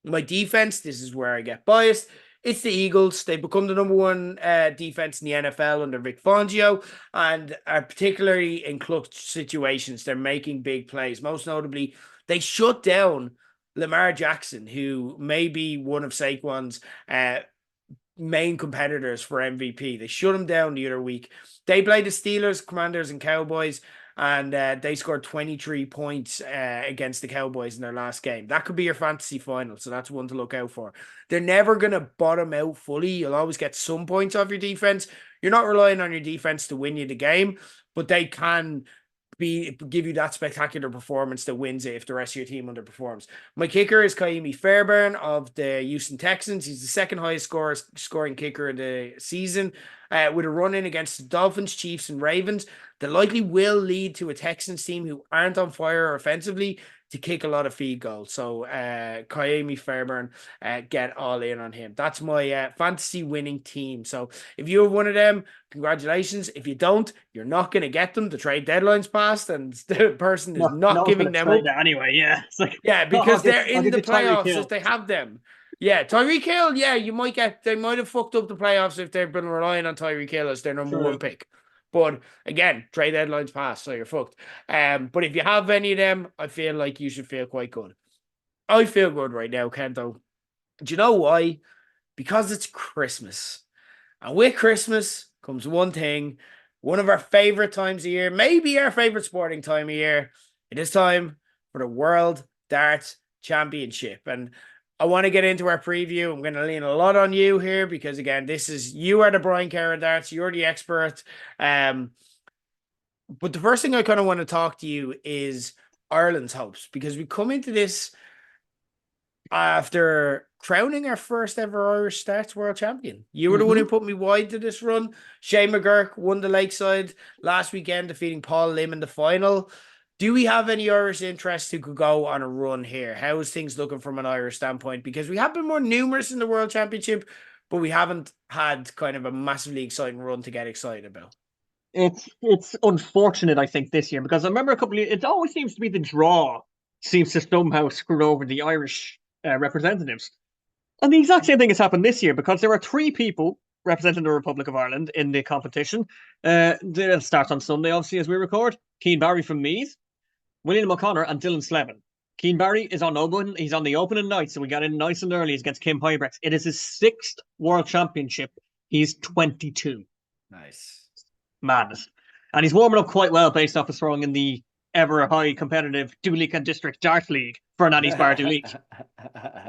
[SPEAKER 1] My defense, this is where I get biased. It's the Eagles. They've become the number 1 defense in the NFL under Vic Fangio, and are particularly in clutch situations. They're making big plays. Most notably, they shut down Lamar Jackson, who may be one of Saquon's main competitors for MVP. They shut him down the other week. They played the Steelers, Commanders, and Cowboys, and they scored 23 points against the Cowboys in their last game. That could be your fantasy final, so that's one to look out for. They're never going to bottom out fully. You'll always get some points off your defense. You're not relying on your defense to win you the game, but they can give you that spectacular performance that wins it if the rest of your team underperforms. My kicker is Kaimi Fairbairn of the Houston Texans. He's the second highest scoring kicker of the season, with a run-in against the Dolphins, Chiefs, and Ravens. That likely will lead to a Texans team who aren't on fire offensively to kick a lot of field goals. So Kaimi Fairbairn, get all in on him. That's my fantasy winning team. So if you have one of them, congratulations. If you don't, you're not going to get them. The trade deadline's passed, and the person is not giving them up.
[SPEAKER 2] Anyway, yeah. It's like,
[SPEAKER 1] because they're in the playoffs if they have them. Yeah, Tyreek Hill, you might get, they might have fucked up the playoffs if they've been relying on Tyreek Hill as their number 1 pick. But again, trade deadline's passed, so you're fucked. But if you have any of them, I feel like you should feel quite good. I feel good right now, Kento. Do you know why? Because it's Christmas. And with Christmas comes one thing, one of our favorite times of year, maybe our favorite sporting time of year. It is time for the World Darts Championship. And I want to get into our preview. I'm going to lean a lot on you here because, again, you are the Brian Kerr of darts. You're the expert. But the first thing I kind of want to talk to you is Ireland's hopes, because we come into this after crowning our first ever Irish darts world champion. You were the one who put me wide to this run. Shane McGurk won the Lakeside last weekend, defeating Paul Lim in the final. Do we have any Irish interest who could go on a run here? How is things looking from an Irish standpoint? Because we have been more numerous in the World Championship, but we haven't had kind of a massively exciting run to get excited about.
[SPEAKER 2] It's unfortunate, I think, this year, because I remember it always seems to be the draw seems to somehow screw over the Irish representatives. And the exact same thing has happened this year, because there are 3 people representing the Republic of Ireland in the competition. It starts on Sunday, obviously, as we record. Cian Barry from Meath, William O'Connor, and Dylan Slevin. Cian Barry is on open. He's on the opening night, so we got in nice and early against Kim Huybrechts. It is his 6th World Championship. He's 22.
[SPEAKER 1] Nice.
[SPEAKER 2] Madness. And he's warming up quite well based off his throwing in the ever high competitive Duleek and District Dart League. for an Annie's Bardu League.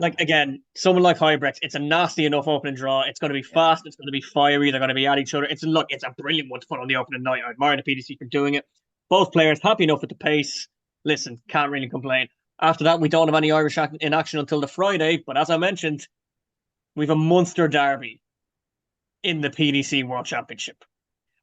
[SPEAKER 2] Like, again, someone like Hybrex, it's a nasty enough opening draw. It's going to be fast. It's going to be fiery. They're going to be at each other. It's a brilliant one to put on the opening night. I admire the PDC for doing it. Both players happy enough with the pace. Listen, can't really complain. After that, we don't have any Irish in action until the Friday. But as I mentioned, we have a Munster derby in the PDC World Championship.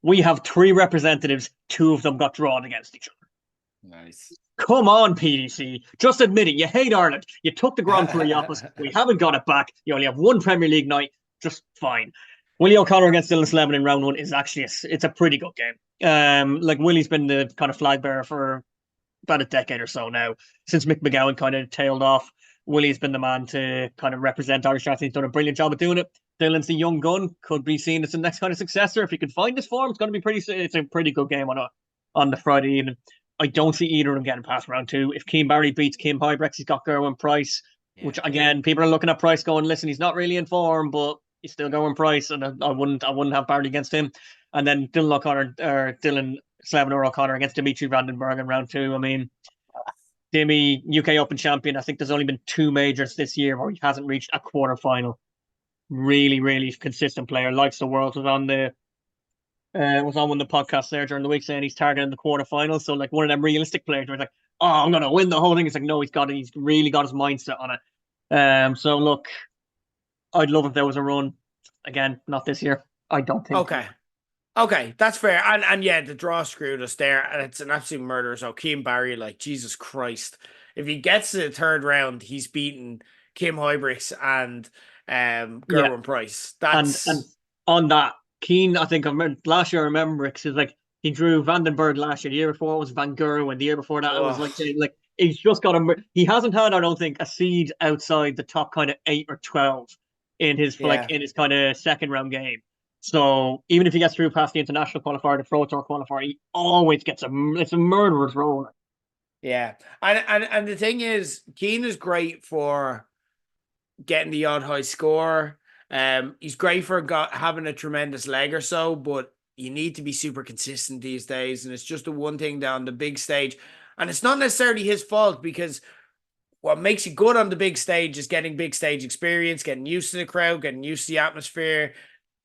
[SPEAKER 2] We have 3 representatives. 2 of them got drawn against each other.
[SPEAKER 1] Nice.
[SPEAKER 2] Come on, PDC. Just admit it. You hate Ireland. You took the Grand Prix off us. We haven't got it back. You only have 1 Premier League night. Just fine. Willie O'Connor against Dylan Slevin in round 1 is actually it's a pretty good game. Like, Willie's been the kind of flag bearer for about a decade or so now, since Mick McGowan kind of tailed off. Willie's been the man to kind of represent Irish Racing. He's done a brilliant job of doing it. Dylan's the young gun, could be seen as the next kind of successor. If he could find his form, it's a pretty good game on the Friday evening. I don't see either of them getting past round 2. If Keane Barry beats Kim Hybrex, he's got Gerwin Price, which again, people are looking at Price going, listen, he's not really in form, but he's still Gerwin Price, and I wouldn't have Barry against him. And then Dylan Slevin or O'Connor against Dimitri Vandenberg in round 2. I mean, Dimmy, UK Open champion. I think there's only been 2 majors this year where he hasn't reached a quarter final. Really, really consistent player. Likes the world. Was on one of the podcasts there during the week saying he's targeting the quarterfinals. So, like, one of them realistic players where it's like, oh, I'm gonna win the whole thing. It's like, no, he's really got his mindset on it. So look, I'd love if there was a run. Again, not this year. I don't think.
[SPEAKER 1] Okay, that's fair. And yeah, the draw screwed us there, and it's an absolute murder. So Keane Barry, like, Jesus Christ, if he gets to the 3rd round, he's beaten Kim Hybrex and Gerwin Price. That's
[SPEAKER 2] and on that, Keane, I think last year I remember because like he drew Vandenberg last year. The year before it was Van Gerwen. The year before that it was like he's just got he hasn't had, I don't think, a seed outside the top kind of 8 or 12 in his in his kind of second round game. So even if he gets through past the international qualifier, the Pro Tour qualifier, he always gets it's a murderer's roll.
[SPEAKER 1] Yeah, and the thing is, Keane is great for getting the odd high score. He's great for having a tremendous leg or so, but you need to be super consistent these days, and it's just the one thing down the big stage. And it's not necessarily his fault, because what makes you good on the big stage is getting big stage experience, getting used to the crowd, getting used to the atmosphere,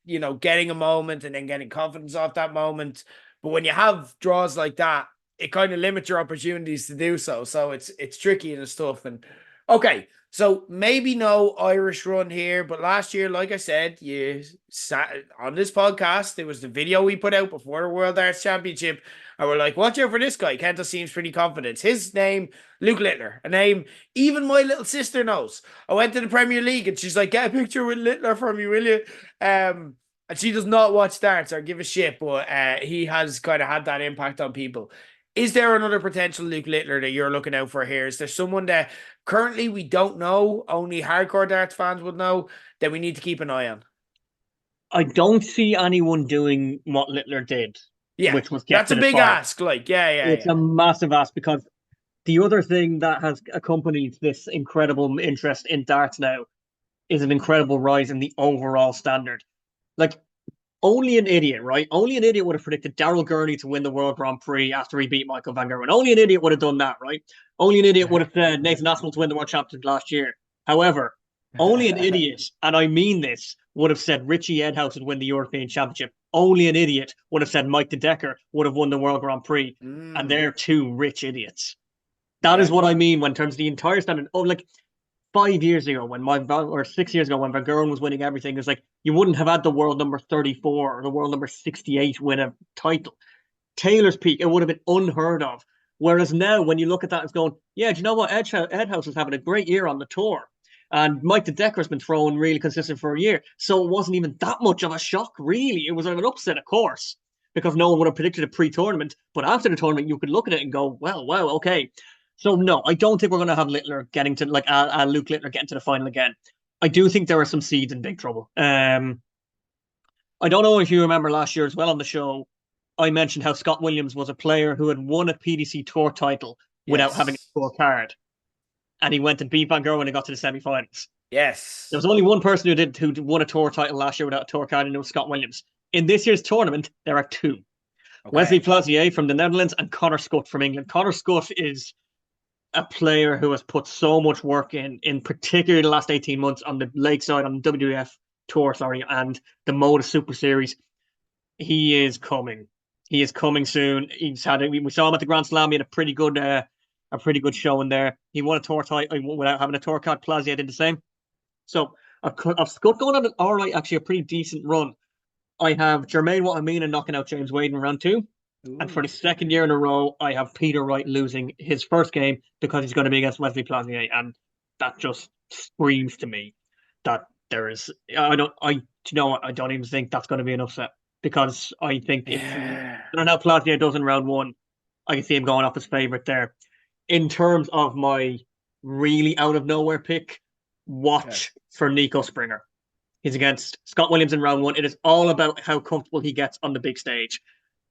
[SPEAKER 1] getting a moment and then getting confidence off that moment. But when you have draws like that, it kind of limits your opportunities to do so. So it's tricky and it's tough. And okay, so maybe no Irish run here, but last year, like I said, you sat on this podcast. It was the video we put out before the World Arts Championship, and we're like, watch out for this guy. Kento seems pretty confident. His name, Luke Littler, a name even my little sister knows. I went to the Premier League and she's like, get a picture with Littler for me, will you? And she does not watch darts or give a shit, but he has kind of had that impact on people. Is there another potential Luke Littler that you're looking out for here? Is there someone that currently we don't know, only hardcore darts fans would know, that we need to keep an eye on?
[SPEAKER 2] I don't see anyone doing what Littler did.
[SPEAKER 1] Yeah,
[SPEAKER 2] which was
[SPEAKER 1] that's a big ask. Like, it's
[SPEAKER 2] a massive ask, because the other thing that has accompanied this incredible interest in darts now is an incredible rise in the overall standard. Like, only an idiot, right? Only an idiot would have predicted Daryl Gurney to win the World Grand Prix after he beat Michael Van Gerwen. Only an idiot would have done that, right? Only an idiot would have said Nathan Aspinall to win the World Championship last year. However, only an idiot, and I mean this, would have said Richie Edhouse would win the European Championship. Only an idiot would have said Mike de Decker would have won the World Grand Prix. And they're 2 rich idiots. That is what I mean when terms of the entire standard. Oh, like 5 years ago or 6 years ago when Van Gerwen was winning everything, it's like you wouldn't have had the world number 34 or the world number 68 win a title. Taylor's peak, it would have been unheard of. Whereas now, when you look at that, it's going, yeah, do you know what? Edhouse is having a great year on the tour. And Mike de Decker's been throwing really consistent for a year. So it wasn't even that much of a shock, really. It was an upset, of course, because no one would have predicted it pre-tournament. But after the tournament, you could look at it and go, well, wow, okay. So no, I don't think we're going to have Littler getting to, like, Luke Littler getting to the final again. I do think there are some seeds in big trouble. I don't know if you remember last year as well on the show, I mentioned how Scott Williams was a player who had won a PDC Tour title without having a tour card. And he went and beat Van Gerwen and got to the semi-finals.
[SPEAKER 1] Yes.
[SPEAKER 2] There was only one person who won a tour title last year without a tour card, and it was Scott Williams. In this year's tournament, there are 2. Okay. Wesley Plazier from the Netherlands and Connor Scott from England. Connor Scott is a player who has put so much work in particular the last 18 months on the Lakeside, on the WWF tour, sorry, and the Moda Super Series. He is coming. He is coming soon. We saw him at the Grand Slam. He had a pretty good show in there. He won a tour title without having a tour card. Plazier did the same. So I've going on an all right, actually a pretty decent run. I have Jermaine Watamina knocking out James Wade in round 2. Ooh. And for the second year in a row, I have Peter Wright losing his first game because he's going to be against Wesley Plazier. And that just screams to me that there is, I don't even think that's going to be an upset, because I think I don't know how Plazier does in round 1. I can see him going off his favorite there. In terms of my really out of nowhere pick, watch for Nico Springer. He's against Scott Williams in round 1. It is all about how comfortable he gets on the big stage.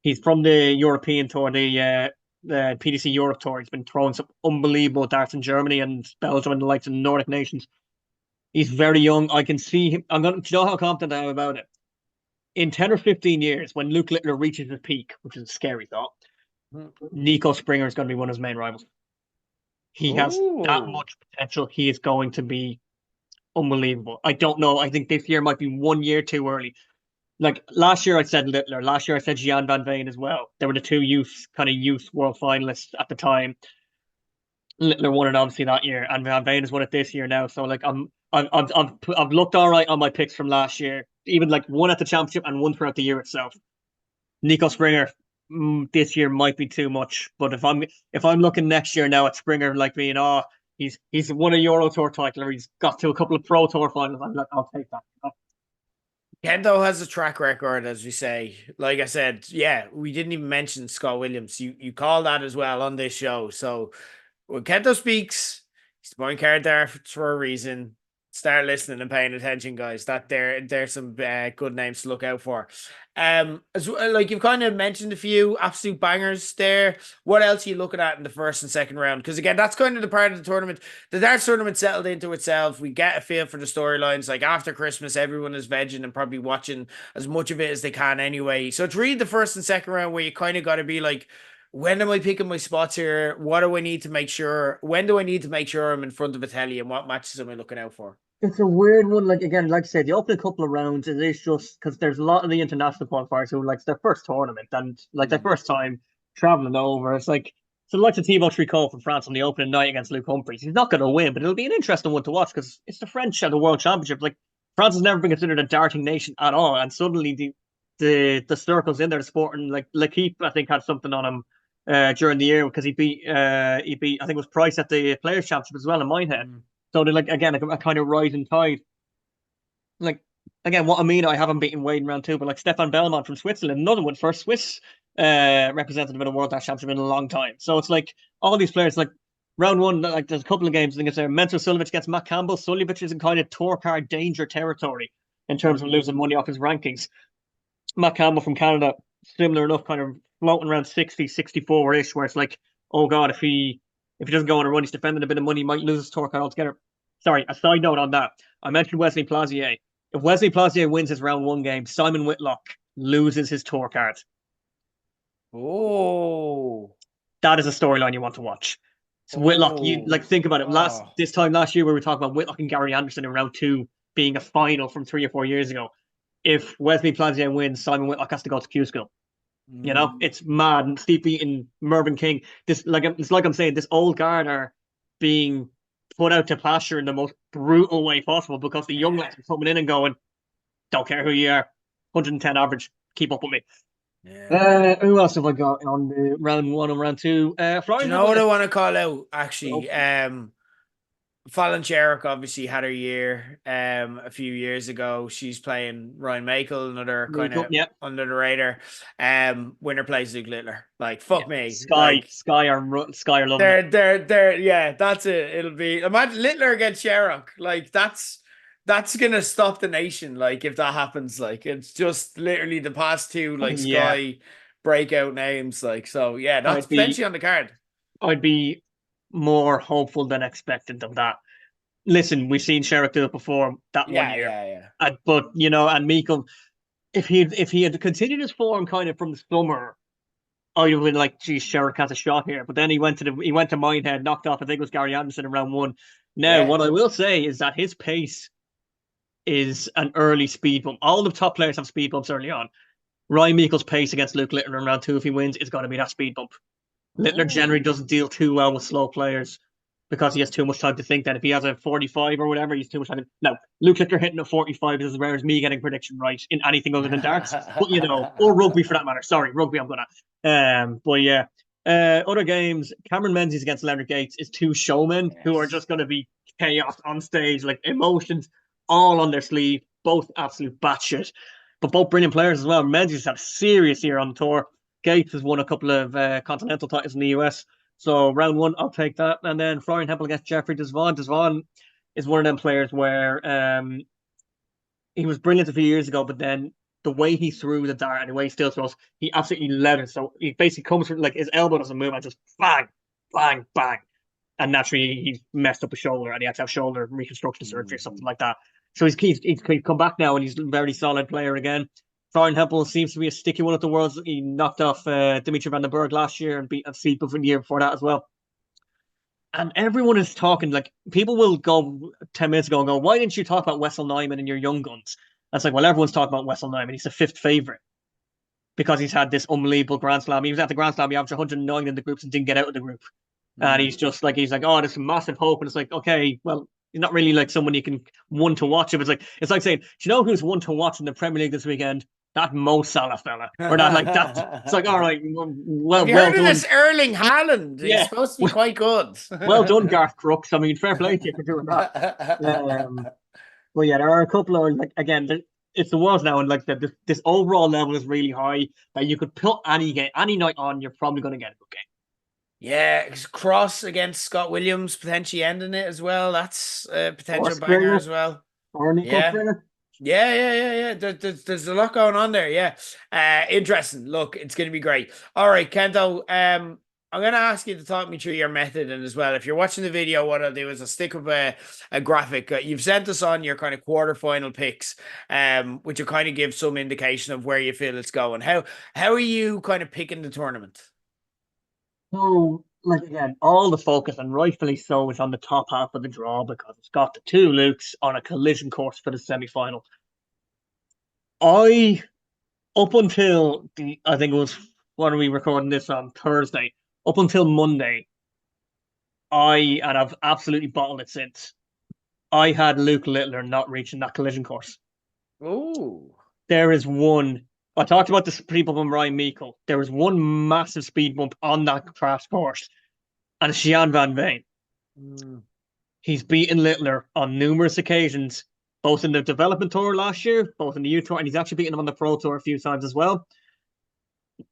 [SPEAKER 2] He's from the European tour, the PDC Europe tour. He's been throwing some unbelievable darts in Germany and Belgium and the likes of the Nordic nations. He's very young. I can see him. Do you know how confident I am about it? In 10 or 15 years, when Luke Littler reaches his peak, which is a scary thought, Nico Springer is going to be one of his main rivals. He has that much potential. He is going to be unbelievable. I don't know. I think this year might be 1 year too early. Like last year, I said Littler. Last year, I said Gian Van Veen as well. They were the two youth world finalists at the time. Littler won it obviously that year, and Van Veen has won it this year now. So like I've looked all right on my picks from last year, even like one at the championship and one throughout the year itself. Nico Springer this year might be too much, but if I'm looking next year now at Springer like being he's won a Euro Tour title, or he's got to a couple of Pro Tour finals, I'm like, I'll take that.
[SPEAKER 1] Kento has a track record, as we say. Like I said, yeah, we didn't even mention Scott Williams. You call that as well on this show. So when Kento speaks, he's the point card there for a reason. Start listening and paying attention, guys. That there's some good names to look out for. Like you've kind of mentioned a few absolute bangers there. What else are you looking at in the first and second round? Because again, that's kind of the part of the tournament. The darts tournament settled into itself. We get a feel for the storylines. Like after Christmas, everyone is vegging and probably watching as much of it as they can anyway. So it's really the first and second round where you kind of got to be like, when am I picking my spots here? What do I need to make sure? When do I need to make sure I'm in front of a telly? And what matches am I looking out for?
[SPEAKER 2] It's a weird one. Like again, like I said, the opening couple of rounds, it is just because there's a lot of the international qualifiers who like their first tournament and like their first time traveling over. It's like like the Thibaut Tricot from France on the opening night against Luke Humphries. He's not going to win, but it'll be an interesting one to watch because it's the French at the World Championship. Like France has never been considered a darting nation at all, and suddenly the circles in there, the sport, and like L'Equipe, I think had something on him during the year because he beat I think it was Price at the Players Championship as well in Minehead. So they're like again a kind of rising tide. Like again, what I mean, I haven't beaten Wade in round 2, but like Stefan Belmont from Switzerland, another one, first Swiss representative in a World Dash Championship in a long time. So it's like all these players, like round 1, like there's a couple of games. I think it's Mentor Suljovic against Matt Campbell. Suljovic is in kind of tour card danger territory in terms of losing money off his rankings. Matt Campbell from Canada, similar enough, kind of floating around 60, 64-ish, where it's like, oh God, if he doesn't go on a run, he's defending a bit of money, he might lose his tour card altogether. Sorry, a side note on that. I mentioned Wesley Plazier. If Wesley Plazier wins his round 1 game, Simon Whitlock loses his tour card.
[SPEAKER 1] Oh.
[SPEAKER 2] That is a storyline you want to watch. So Whitlock, you like think about it. This time last year we were talking about Whitlock and Gary Anderson in round 2 being a final from 3 or 4 years ago. If Wesley Plazier wins, Simon Whitlock has to go to Q School. You know, it's mad. And Steve Beaton, Mervyn King, it's like I'm saying, this old guard are being put out to pasture in the most brutal way possible because the young lads are coming in and going, don't care who you are, 110 average, keep up with me. Yeah. Who else have I got on the round 1 and round 2?
[SPEAKER 1] Do you know what I want to call out? Actually, Fallon Sherrock obviously had her year a few years ago. She's playing Ryan Makel, another kind of under the radar. Winner plays Luke Littler. Like fuck me.
[SPEAKER 2] Sky are loving
[SPEAKER 1] they're yeah, that's it. It'll be imagine Littler against Sherrock. Like that's gonna stop the nation. Like if that happens, like it's just literally the past 2 like Sky breakout names. Like so, yeah, that's potentially on the card.
[SPEAKER 2] I'd be more hopeful than expectant of that. Listen, we've seen Sherrock do it before that 1 year. But you know, and Meekum, if he had continued his form kind of from the summer, I would have been like, geez, Sherrick has a shot here. But then he went to Minehead, knocked off, I think it was Gary Anderson in round one. Now,
[SPEAKER 1] Yeah.
[SPEAKER 2] what I will say is that his pace is an early speed bump. All the top players have speed bumps early on. Ryan Meikle's pace against Luke Littler in round two, if he wins, is going to be that speed bump. Littler generally
[SPEAKER 1] Oh.
[SPEAKER 2] doesn't deal too well with slow players because he has too much time to think. That if he has a 45 or whatever, he's too much time. No, Luke Littler hitting a 45 is as rare as me getting prediction right in anything other than darts. But or rugby for that matter. Sorry, rugby. I'm gonna. But yeah. Other games, Cameron Menzies against Leonard Gates is two showmen who are
[SPEAKER 1] Yes.
[SPEAKER 2] just going to be chaos on stage, like emotions all on their sleeve, both absolute batshit, but both brilliant players as well. Menzies had a serious year on the tour. Gates has won a couple of continental titles in the US. So round one, I'll take that. And then Florian Hempel against Jeffrey Desvaughn. Desvaughn is one of them players where he was brilliant a few years ago, but then the way he threw the dart and the way he still throws, he absolutely let it. So he basically comes from like his elbow doesn't move and just bang, bang, bang. And naturally he messed up his shoulder and he had to have shoulder reconstruction surgery or something like that. So he's come back now and he's a very solid player again. Florian Hempel seems to be a sticky one at the Worlds. He knocked off Dimitri van den Berg last year and beat Seep the year before that as well. And everyone is talking, like, people will go 10 minutes ago and go, why didn't you talk about Wessel Nyman and your young guns? That's like, well, everyone's talking about Wessel Nyman. He's the fifth favourite because he's had this unbelievable Grand Slam. He was at the Grand Slam, he averaged 109 in the groups and didn't get out of the group. And he's like, oh, there's some massive hope. And it's like, okay, well, he's not really like someone you can one to watch. If it's like saying, do you know who's one to watch in the Premier League this weekend? That Mo Salah fella, or that like that. It's like, all right,
[SPEAKER 1] Have you
[SPEAKER 2] well
[SPEAKER 1] heard of
[SPEAKER 2] done,
[SPEAKER 1] this Erling Haaland? He's
[SPEAKER 2] yeah,
[SPEAKER 1] supposed to be quite good.
[SPEAKER 2] well done, Garth Crooks. I mean, fair play to you for doing that. Well, yeah, there are a couple of like again, it's the Worlds now, and like this overall level is really high that you could put any game, any night on, you're probably going to get a good game.
[SPEAKER 1] Yeah, Cross against Scott Williams potentially ending it as well. That's a
[SPEAKER 2] Or
[SPEAKER 1] potential banger
[SPEAKER 2] Springer,
[SPEAKER 1] as well.
[SPEAKER 2] or Nico
[SPEAKER 1] Yeah.
[SPEAKER 2] Springer.
[SPEAKER 1] Yeah. There's a lot going on there. Yeah. Interesting. Look, it's going to be great. All right, Kento. I'm going to ask you to talk me through your method, and as well, if you're watching the video, what I'll do is I'll stick up a graphic. You've sent us on your kind of quarterfinal picks, which will kind of give some indication of where you feel it's going. How are you kind of picking the tournament?
[SPEAKER 2] So, like again, all the focus, and rightfully so, is on the top half of the draw because it's got the two Lukes on a collision course for the semi-final. I up until I think it was, when are we recording this on Thursday? Up until Monday, and I've absolutely bottled it since. I had Luke Littler not reaching that collision course.
[SPEAKER 1] Oh.
[SPEAKER 2] There is one. I talked about the speed bump on Ryan Meikle. There is one massive speed bump on that crash course, and it's Jan van Veen. He's beaten Littler on numerous occasions, both in the development tour last year, both in the youth tour, and he's actually beaten him on the pro tour a few times as well.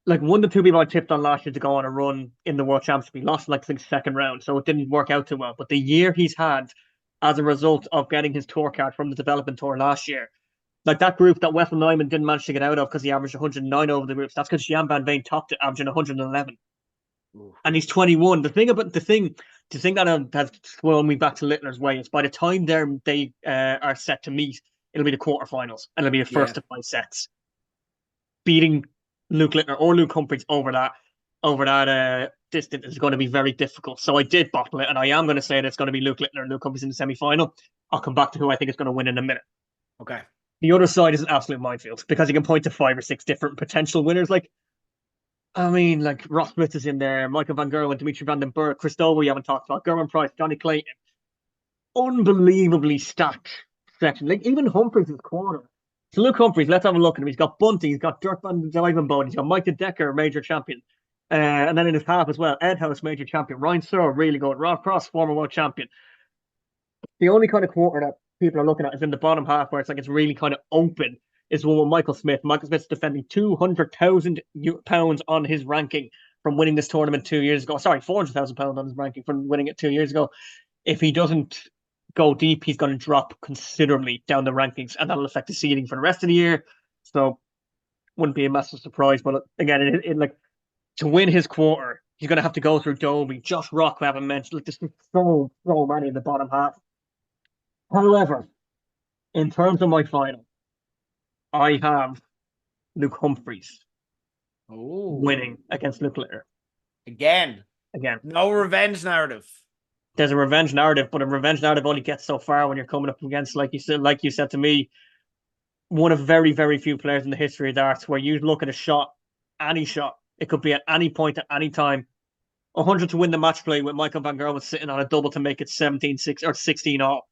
[SPEAKER 2] Like one of the two people I tipped on last year to go on a run in the World Championship, he lost like the second round, so it didn't work out too well. But the year he's had as a result of getting his tour card from the development tour last year, like that group that Wessel Nyman didn't manage to get out of because he averaged 109 over the groups, that's because Jan van Veen topped it, averaging 111. And he's 21. The thing that has thrown me back to Littler's way is by the time they are set to meet, it'll be the quarterfinals and it'll be the first
[SPEAKER 1] Yeah.
[SPEAKER 2] of 5 sets. Beating Luke Littler or Luke Humphries over that distance is going to be very difficult. So I did bottle it, and I am going to say that it's going to be Luke Littler and Luke Humphries in the semi-final. I'll come back to who I think is going to win in a minute.
[SPEAKER 1] Okay.
[SPEAKER 2] The other side is an absolute minefield because you can point to 5 or 6 different potential winners. Like, I mean, like Ross Smith is in there, Michael Van Gerwen, Dimitri Van den Berg, Chris Dover, we haven't talked about, Gerwin Price, Johnny Clayton. Unbelievably stacked section. Like, even Humphries is quarter. So Luke Humphries, let's have a look at him. He's got Bunty, he's got Dirk Van Dijvenbode, he's got Mike de Decker, major champion. And then in his half as well, Ed House, major champion. Ryan Searle, really good. Rob Cross, former world champion. The only kind of quarter that people are looking at is in the bottom half where it's like it's really kind of open is one with Michael Smith. Michael Smith's defending £200,000 on his ranking from winning this tournament 2 years ago. Sorry, £400,000 on his ranking from winning it 2 years ago. If he doesn't go deep, he's going to drop considerably down the rankings, and that'll affect the seeding for the rest of the year. So, wouldn't be a massive surprise. But again, like to win his quarter, he's going to have to go through Doby, Josh Rock, who I haven't mentioned. Like, there's so many in the bottom half. However, in terms of my final, I have Luke Humphries
[SPEAKER 1] Oh,
[SPEAKER 2] winning against Luke Littler
[SPEAKER 1] again,
[SPEAKER 2] again.
[SPEAKER 1] no revenge narrative.
[SPEAKER 2] There's a revenge narrative, but a revenge narrative only gets so far when you're coming up against, like you said to me, one of very, very few players in the history of darts where you look at a shot, any shot, it could be at any point at any time. 100 to win the match play with Michael Van Gerwen sitting on a double to make it 17-6 or 16 all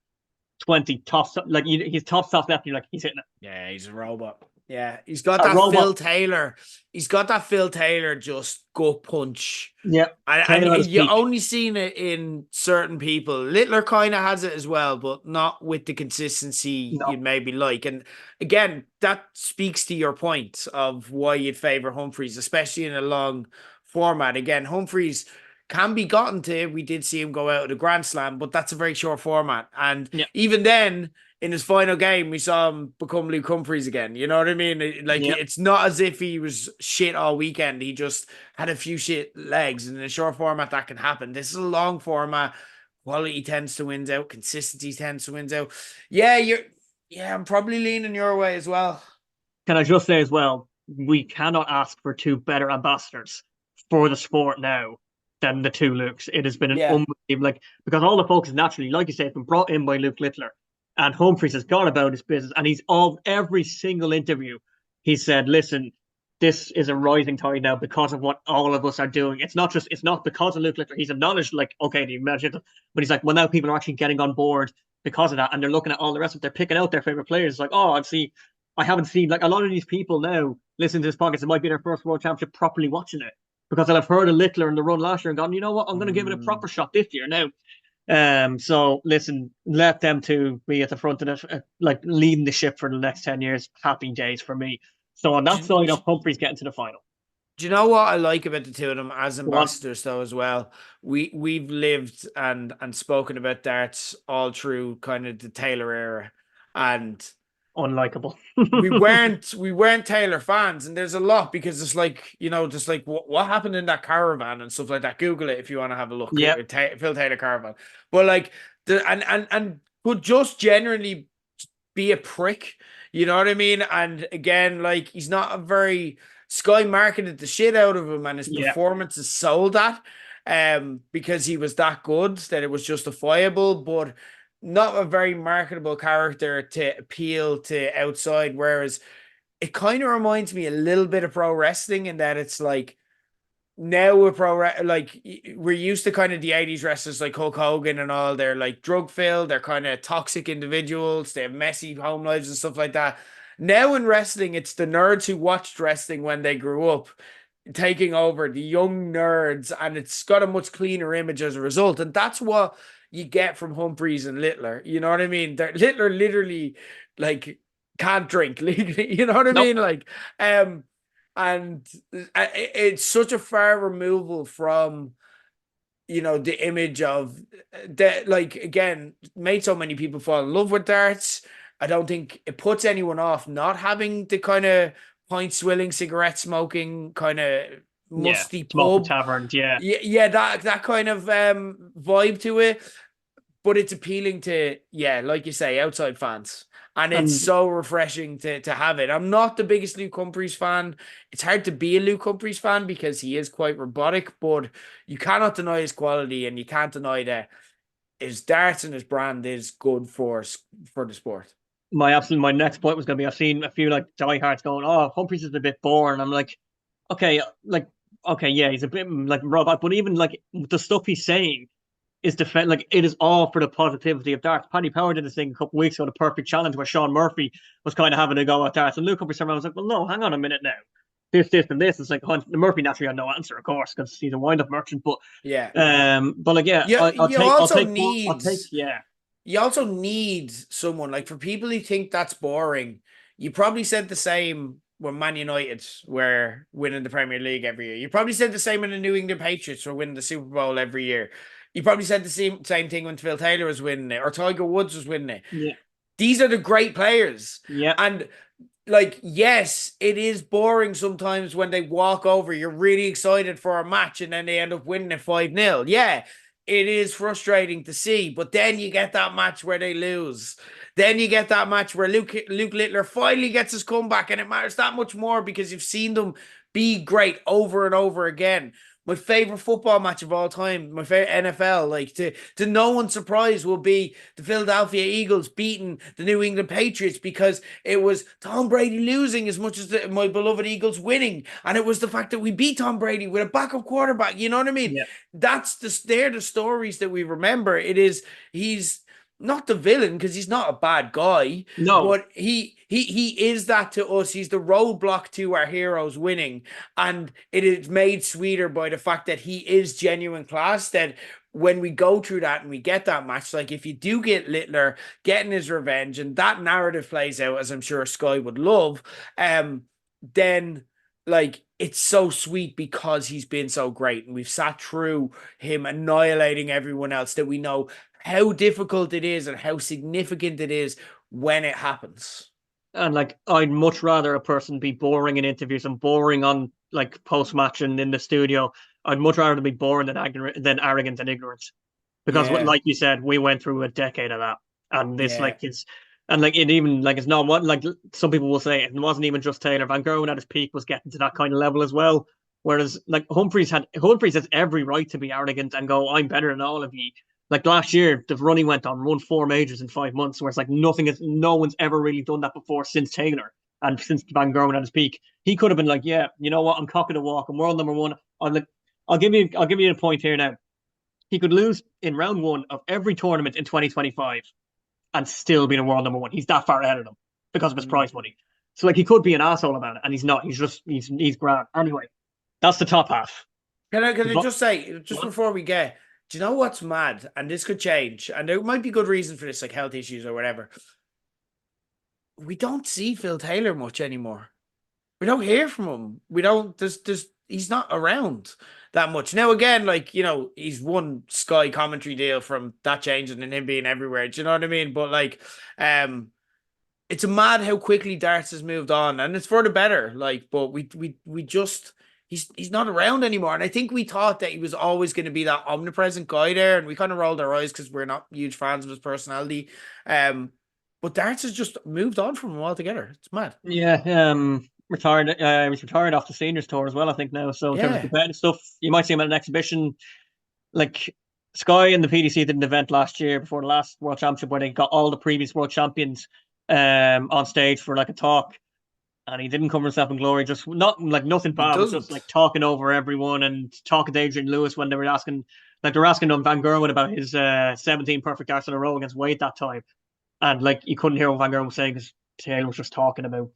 [SPEAKER 2] 20 top, like he's top left. You're like, he's hitting it.
[SPEAKER 1] Yeah, he's a robot. Yeah, he's got
[SPEAKER 2] A
[SPEAKER 1] that
[SPEAKER 2] robot.
[SPEAKER 1] Phil Taylor. He's got that Phil Taylor just gut punch.
[SPEAKER 2] Yeah,
[SPEAKER 1] And
[SPEAKER 2] at his
[SPEAKER 1] you
[SPEAKER 2] peak.
[SPEAKER 1] only seen it in certain people. Littler kind of has it as well, but not with the consistency
[SPEAKER 2] No.
[SPEAKER 1] you'd maybe like. And again, that speaks to your point of why you'd favor Humphreys, especially in a long format. Again, Humphreys can be gotten to. We did see him go out of the Grand Slam, but that's a very short format. And
[SPEAKER 2] Yeah.
[SPEAKER 1] even then, in his final game, we saw him become Luke Humphreys again. You know what I mean? Like,
[SPEAKER 2] Yeah.
[SPEAKER 1] it's not as if he was shit all weekend. He just had a few shit legs. And in a short format, that can happen. This is a long format. Quality tends to win out. Consistency tends to win out. Yeah, I'm probably leaning your way as well.
[SPEAKER 2] Can I just say as well, we cannot ask for two better ambassadors for the sport now than the two Lukes. It has been an unbelievable, because all the focus naturally, like you say, has been brought in by Luke Littler. And Humphreys has gone about his business, and he's all every single interview. He said, "Listen, this is a rising tide now because of what all of us are doing. It's not because of Luke Littler. He's acknowledged, like, okay, the imagine, but he's like, well, now people are actually getting on board because of that, and they're looking at all the rest of it. They're picking out their favorite players. It's like, oh, I haven't seen, like, a lot of these people now listening to this podcast. It might be their first World Championship properly watching it because they'll have heard of Littler in the run last year and gone, you know what, I'm going to give it a proper shot this year now." So listen, let them two be at the front of it, like leading the ship for the next 10 years. Happy days for me. So on that side of Humphreys getting to the final.
[SPEAKER 1] Do you know what I like about the two of them as ambassadors though as well? We've lived and spoken about darts all through kind of the Taylor era, and
[SPEAKER 2] unlikable.
[SPEAKER 1] we weren't Taylor fans, and there's a lot because it's like, just like what happened in that caravan and stuff like that. Google it if you want to have a look.
[SPEAKER 2] Yeah,
[SPEAKER 1] Phil Taylor caravan. But like and could just generally be a prick, you know what I mean? And again, like, he's not a very Sky marketed the shit out of him, and his performances sold that because he was that good that it was justifiable, but not a very marketable character to appeal to outside. Whereas it kind of reminds me a little bit of pro wrestling in that it's like, now with like, we're used to kind of the 80s wrestlers like Hulk Hogan and all. They're like drug filled, they're kind of toxic individuals, they have messy home lives and stuff like that. Now in wrestling, it's the nerds who watched wrestling when they grew up taking over, the young nerds, and it's got a much cleaner image as a result. And that's what you get from Humphreys and Littler. You know what I mean? Littler literally, like, can't drink legally. You know what I mean? Like, and it's such a far removal from, the image of that. Like, again, made so many people fall in love with darts. I don't think it puts anyone off not having the kind of pint swilling, cigarette smoking, kind of musty pub
[SPEAKER 2] tavern,
[SPEAKER 1] that kind of vibe to it. But it's appealing to, like you say, outside fans. And it's so refreshing to have it. I'm not the biggest Luke Humphreys fan. It's hard to be a Luke Humphreys fan because he is quite robotic, but you cannot deny his quality, and you can't deny that his darts and his brand is good for the sport.
[SPEAKER 2] My next point was going to be, I've seen a few like diehards going, oh, Humphreys is a bit boring. I'm like, okay, yeah, he's a bit like robot, but even like the stuff he's saying is like, it is all for the positivity of darts. Paddy Power did this thing a couple of weeks ago, the perfect challenge, where Sean Murphy was kind of having a go at darts, and Luke Humphreys was like, well, no, hang on a minute now. This, and this. It's like, Murphy naturally had no answer, of course, because he's a wind-up merchant. But but like,
[SPEAKER 1] you also need someone, like, for people who think that's boring. You probably said the same when Man United were winning the Premier League every year. You probably said the same when the New England Patriots were winning the Super Bowl every year. You probably said the same thing when Phil Taylor was winning it, or Tiger Woods was winning it.
[SPEAKER 2] Yeah.
[SPEAKER 1] These are the great players.
[SPEAKER 2] Yeah.
[SPEAKER 1] And, like, yes, it is boring sometimes when they walk over. You're really excited for a match and then they end up winning it 5-0. Yeah. it is frustrating to see. But then you get that match where they lose. Then you get that match where Luke Littler finally gets his comeback, and it matters that much more because you've seen them be great over and over again. My favorite football match of all time, my favorite NFL, like to no one's surprise, will be the Philadelphia Eagles beating the New England Patriots because it was Tom Brady losing as much as my beloved Eagles winning, and it was the fact that we beat Tom Brady with a backup quarterback. You know what I mean?
[SPEAKER 2] Yeah.
[SPEAKER 1] They're the stories that we remember. He's not the villain because he's not a bad guy,
[SPEAKER 2] No.
[SPEAKER 1] but he is that to us. He's the roadblock to our heroes winning, and it is made sweeter by the fact that he is genuine class. That when we go through that and we get that match, like if you do get Littler getting his revenge and that narrative plays out, as I'm sure Sky would love, then like it's so sweet because he's been so great and we've sat through him annihilating everyone else that we know how difficult it is and how significant it is when it happens.
[SPEAKER 2] And like, I'd much rather a person be boring in interviews and boring on like post match and in the studio. I'd much rather be boring than arrogant and ignorant. Because,
[SPEAKER 1] Yeah.
[SPEAKER 2] like you said, we went through a decade of that, and this
[SPEAKER 1] Yeah.
[SPEAKER 2] like is, and like it even like it's not what like some people will say it wasn't even just Taylor. Van Gerwen at his peak was getting to that kind of level as well. Whereas like Humphreys has every right to be arrogant and go, I'm better than all of you. Like last year, the running went on, won 4 majors in 5 months, where it's like no one's ever really done that before since Taylor and since Van Gerwen at his peak. He could have been like, yeah, you know what, I'm cocking the walk, I'm world number one. I'm like, I'll give you a point here now. He could lose in round one of every tournament in 2025 and still be the world number one. He's that far ahead of them because of his prize money. So like he could be an asshole about it, and he's not. He's grand. Anyway, that's the top half.
[SPEAKER 1] Can I just say, just before we get, do you know what's mad? And this could change, and there might be good reason for this, like health issues or whatever. We don't see Phil Taylor much anymore. We don't hear from him. We don't. He's not around that much now. Again, like he's one Sky commentary deal from that changing and him being everywhere. Do you know what I mean? But like, it's mad how quickly darts has moved on, and it's for the better. Like, but we just he's not around anymore. And I think we thought that he was always going to be that omnipresent guy there, and we kind of rolled our eyes because we're not huge fans of his personality. But darts has just moved on from him altogether. It's mad.
[SPEAKER 2] Yeah. Retired. He was retired off the seniors tour as well, I think now. So in terms of competitive stuff, you might see him at an exhibition. Like Sky and the PDC did an event last year before the last World Championship where they got all the previous world champions on stage for like a talk, and he didn't cover himself in glory. Just not like nothing bad, but just like talking over everyone and talking to Adrian Lewis when they were asking, like they were asking him Van Gerwen about his 17 perfect darts in a row against Wade that time, and like you couldn't hear what Van Gerwen was saying because Taylor was just talking about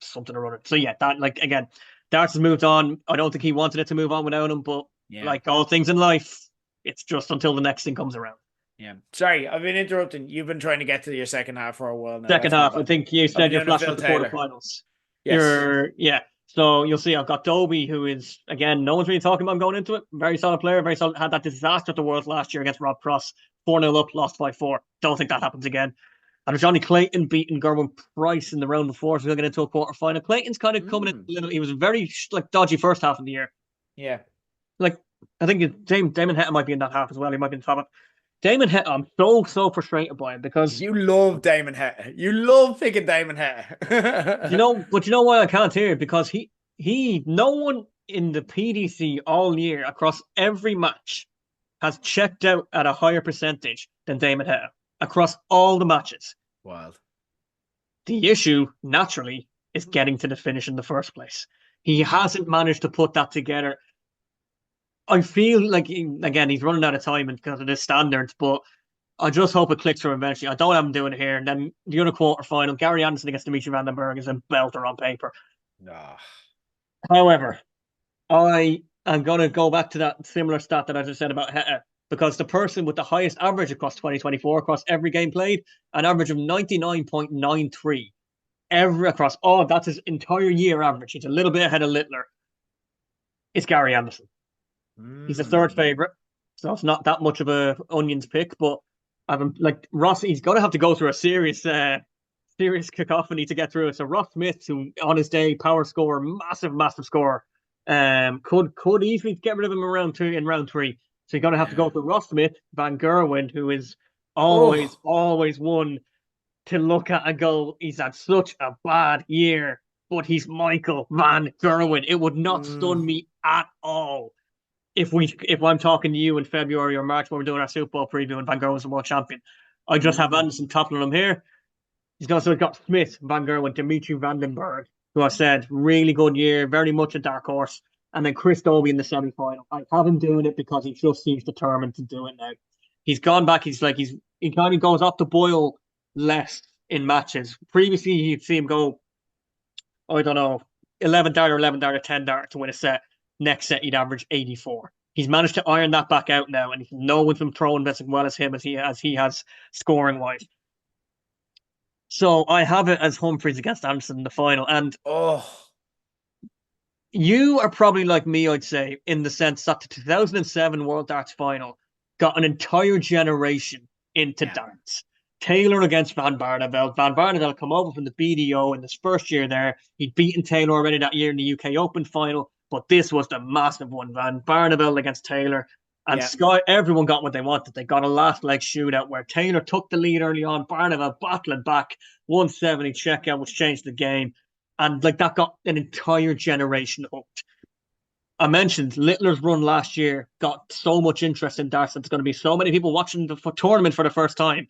[SPEAKER 2] something or other. So yeah, that like again, darts has moved on. I don't think he wanted it to move on without him, but like all things in life, it's just until the next thing comes around.
[SPEAKER 1] Yeah. Sorry, I've been interrupting. You've been trying to get to your second half for a while now.
[SPEAKER 2] Second half, I think you said you're flashing up the quarterfinals.
[SPEAKER 1] Yes.
[SPEAKER 2] So you'll see I've got Dobie, who is, again, no one's really talking about him going into it. Very solid player, very solid. Had that disaster at the Worlds last year against Rob Cross. 4-0 up, lost 5-4. Don't think that happens again. And Johnny Clayton beating Gerwin Price in the round before, so we're going to get into a quarterfinal. Clayton's kind of coming in a little. He was very like dodgy first half of the year.
[SPEAKER 1] Yeah.
[SPEAKER 2] Like I think Damon Heta might be in that half as well. He might be in the top. Damon Heta, I'm so frustrated by him because
[SPEAKER 1] you love Damon Heta. You love picking Damon Heta.
[SPEAKER 2] But you know why I can't hear it? Because no one in the PDC all year across every match has checked out at a higher percentage than Damon Heta across all the matches.
[SPEAKER 1] Wild.
[SPEAKER 2] The issue, naturally, is getting to the finish in the first place. He hasn't managed to put that together. I feel like, again, he's running out of time because of his standards, but I just hope it clicks for him eventually. I don't have him doing it here. And then the other quarterfinal, Gary Anderson against Dimitri Vandenberg is a belter on paper.
[SPEAKER 1] Nah.
[SPEAKER 2] However, I am going to go back to that similar stat that I just said about Heta, because the person with the highest average across 2024, across every game played, an average of 99.93 across all, that's his entire year average. He's a little bit ahead of Littler. It's Gary Anderson. He's a third favorite, so it's not that much of a onions pick. But like Ross, he's going to have to go through a serious cacophony to get through it. So Ross Smith, who on his day power scorer, massive scorer, could easily get rid of him in round three. So you're going to have to go
[SPEAKER 1] Yeah.
[SPEAKER 2] to Ross Smith, Van Gerwen, who is always,
[SPEAKER 1] Oh.
[SPEAKER 2] always one to look at and go, he's had such a bad year, but he's Michael Van Gerwen. It would not
[SPEAKER 1] Mm.
[SPEAKER 2] stun me at all if I'm talking to you in February or March when we're doing our Super Bowl preview and Van Gerwen's the world champion. I just have
[SPEAKER 1] Mm.
[SPEAKER 2] Anderson toppling him here. He's also got Smith, Van Gerwen, Dimitri Vandenberg, who I said really good year, very much a dark horse, and then Chris Dobie in the semi-final. I have him doing it because he just seems determined to do it now. He's gone back. He kind of goes off the boil less in matches. Previously, you'd see him go, I don't know, 11 dart or 11 dart or 10 dart to win a set. Next set, he'd average 84. He's managed to iron that back out now, and no one's been throwing as well as him as he has scoring wise. So I have it as Humphries against Anderson in the final. And
[SPEAKER 1] Oh.
[SPEAKER 2] you are probably like me, I'd say, in the sense that the 2007 World Darts final got an entire generation into
[SPEAKER 1] Yeah.
[SPEAKER 2] darts. Taylor against Van Barneveld. Van Barneveld come over from the BDO in his first year there. He'd beaten Taylor already that year in the UK Open final, but this was the massive one. Van Barneveld against Taylor. And
[SPEAKER 1] Yeah.
[SPEAKER 2] Sky, everyone got what they wanted. They got a last leg shootout where Taylor took the lead early on. Barneveld battling back, 170 checkout, which changed the game. And like that got an entire generation hooked. I mentioned Littler's run last year got so much interest in darts that there's going to be so many people watching the tournament for the first time.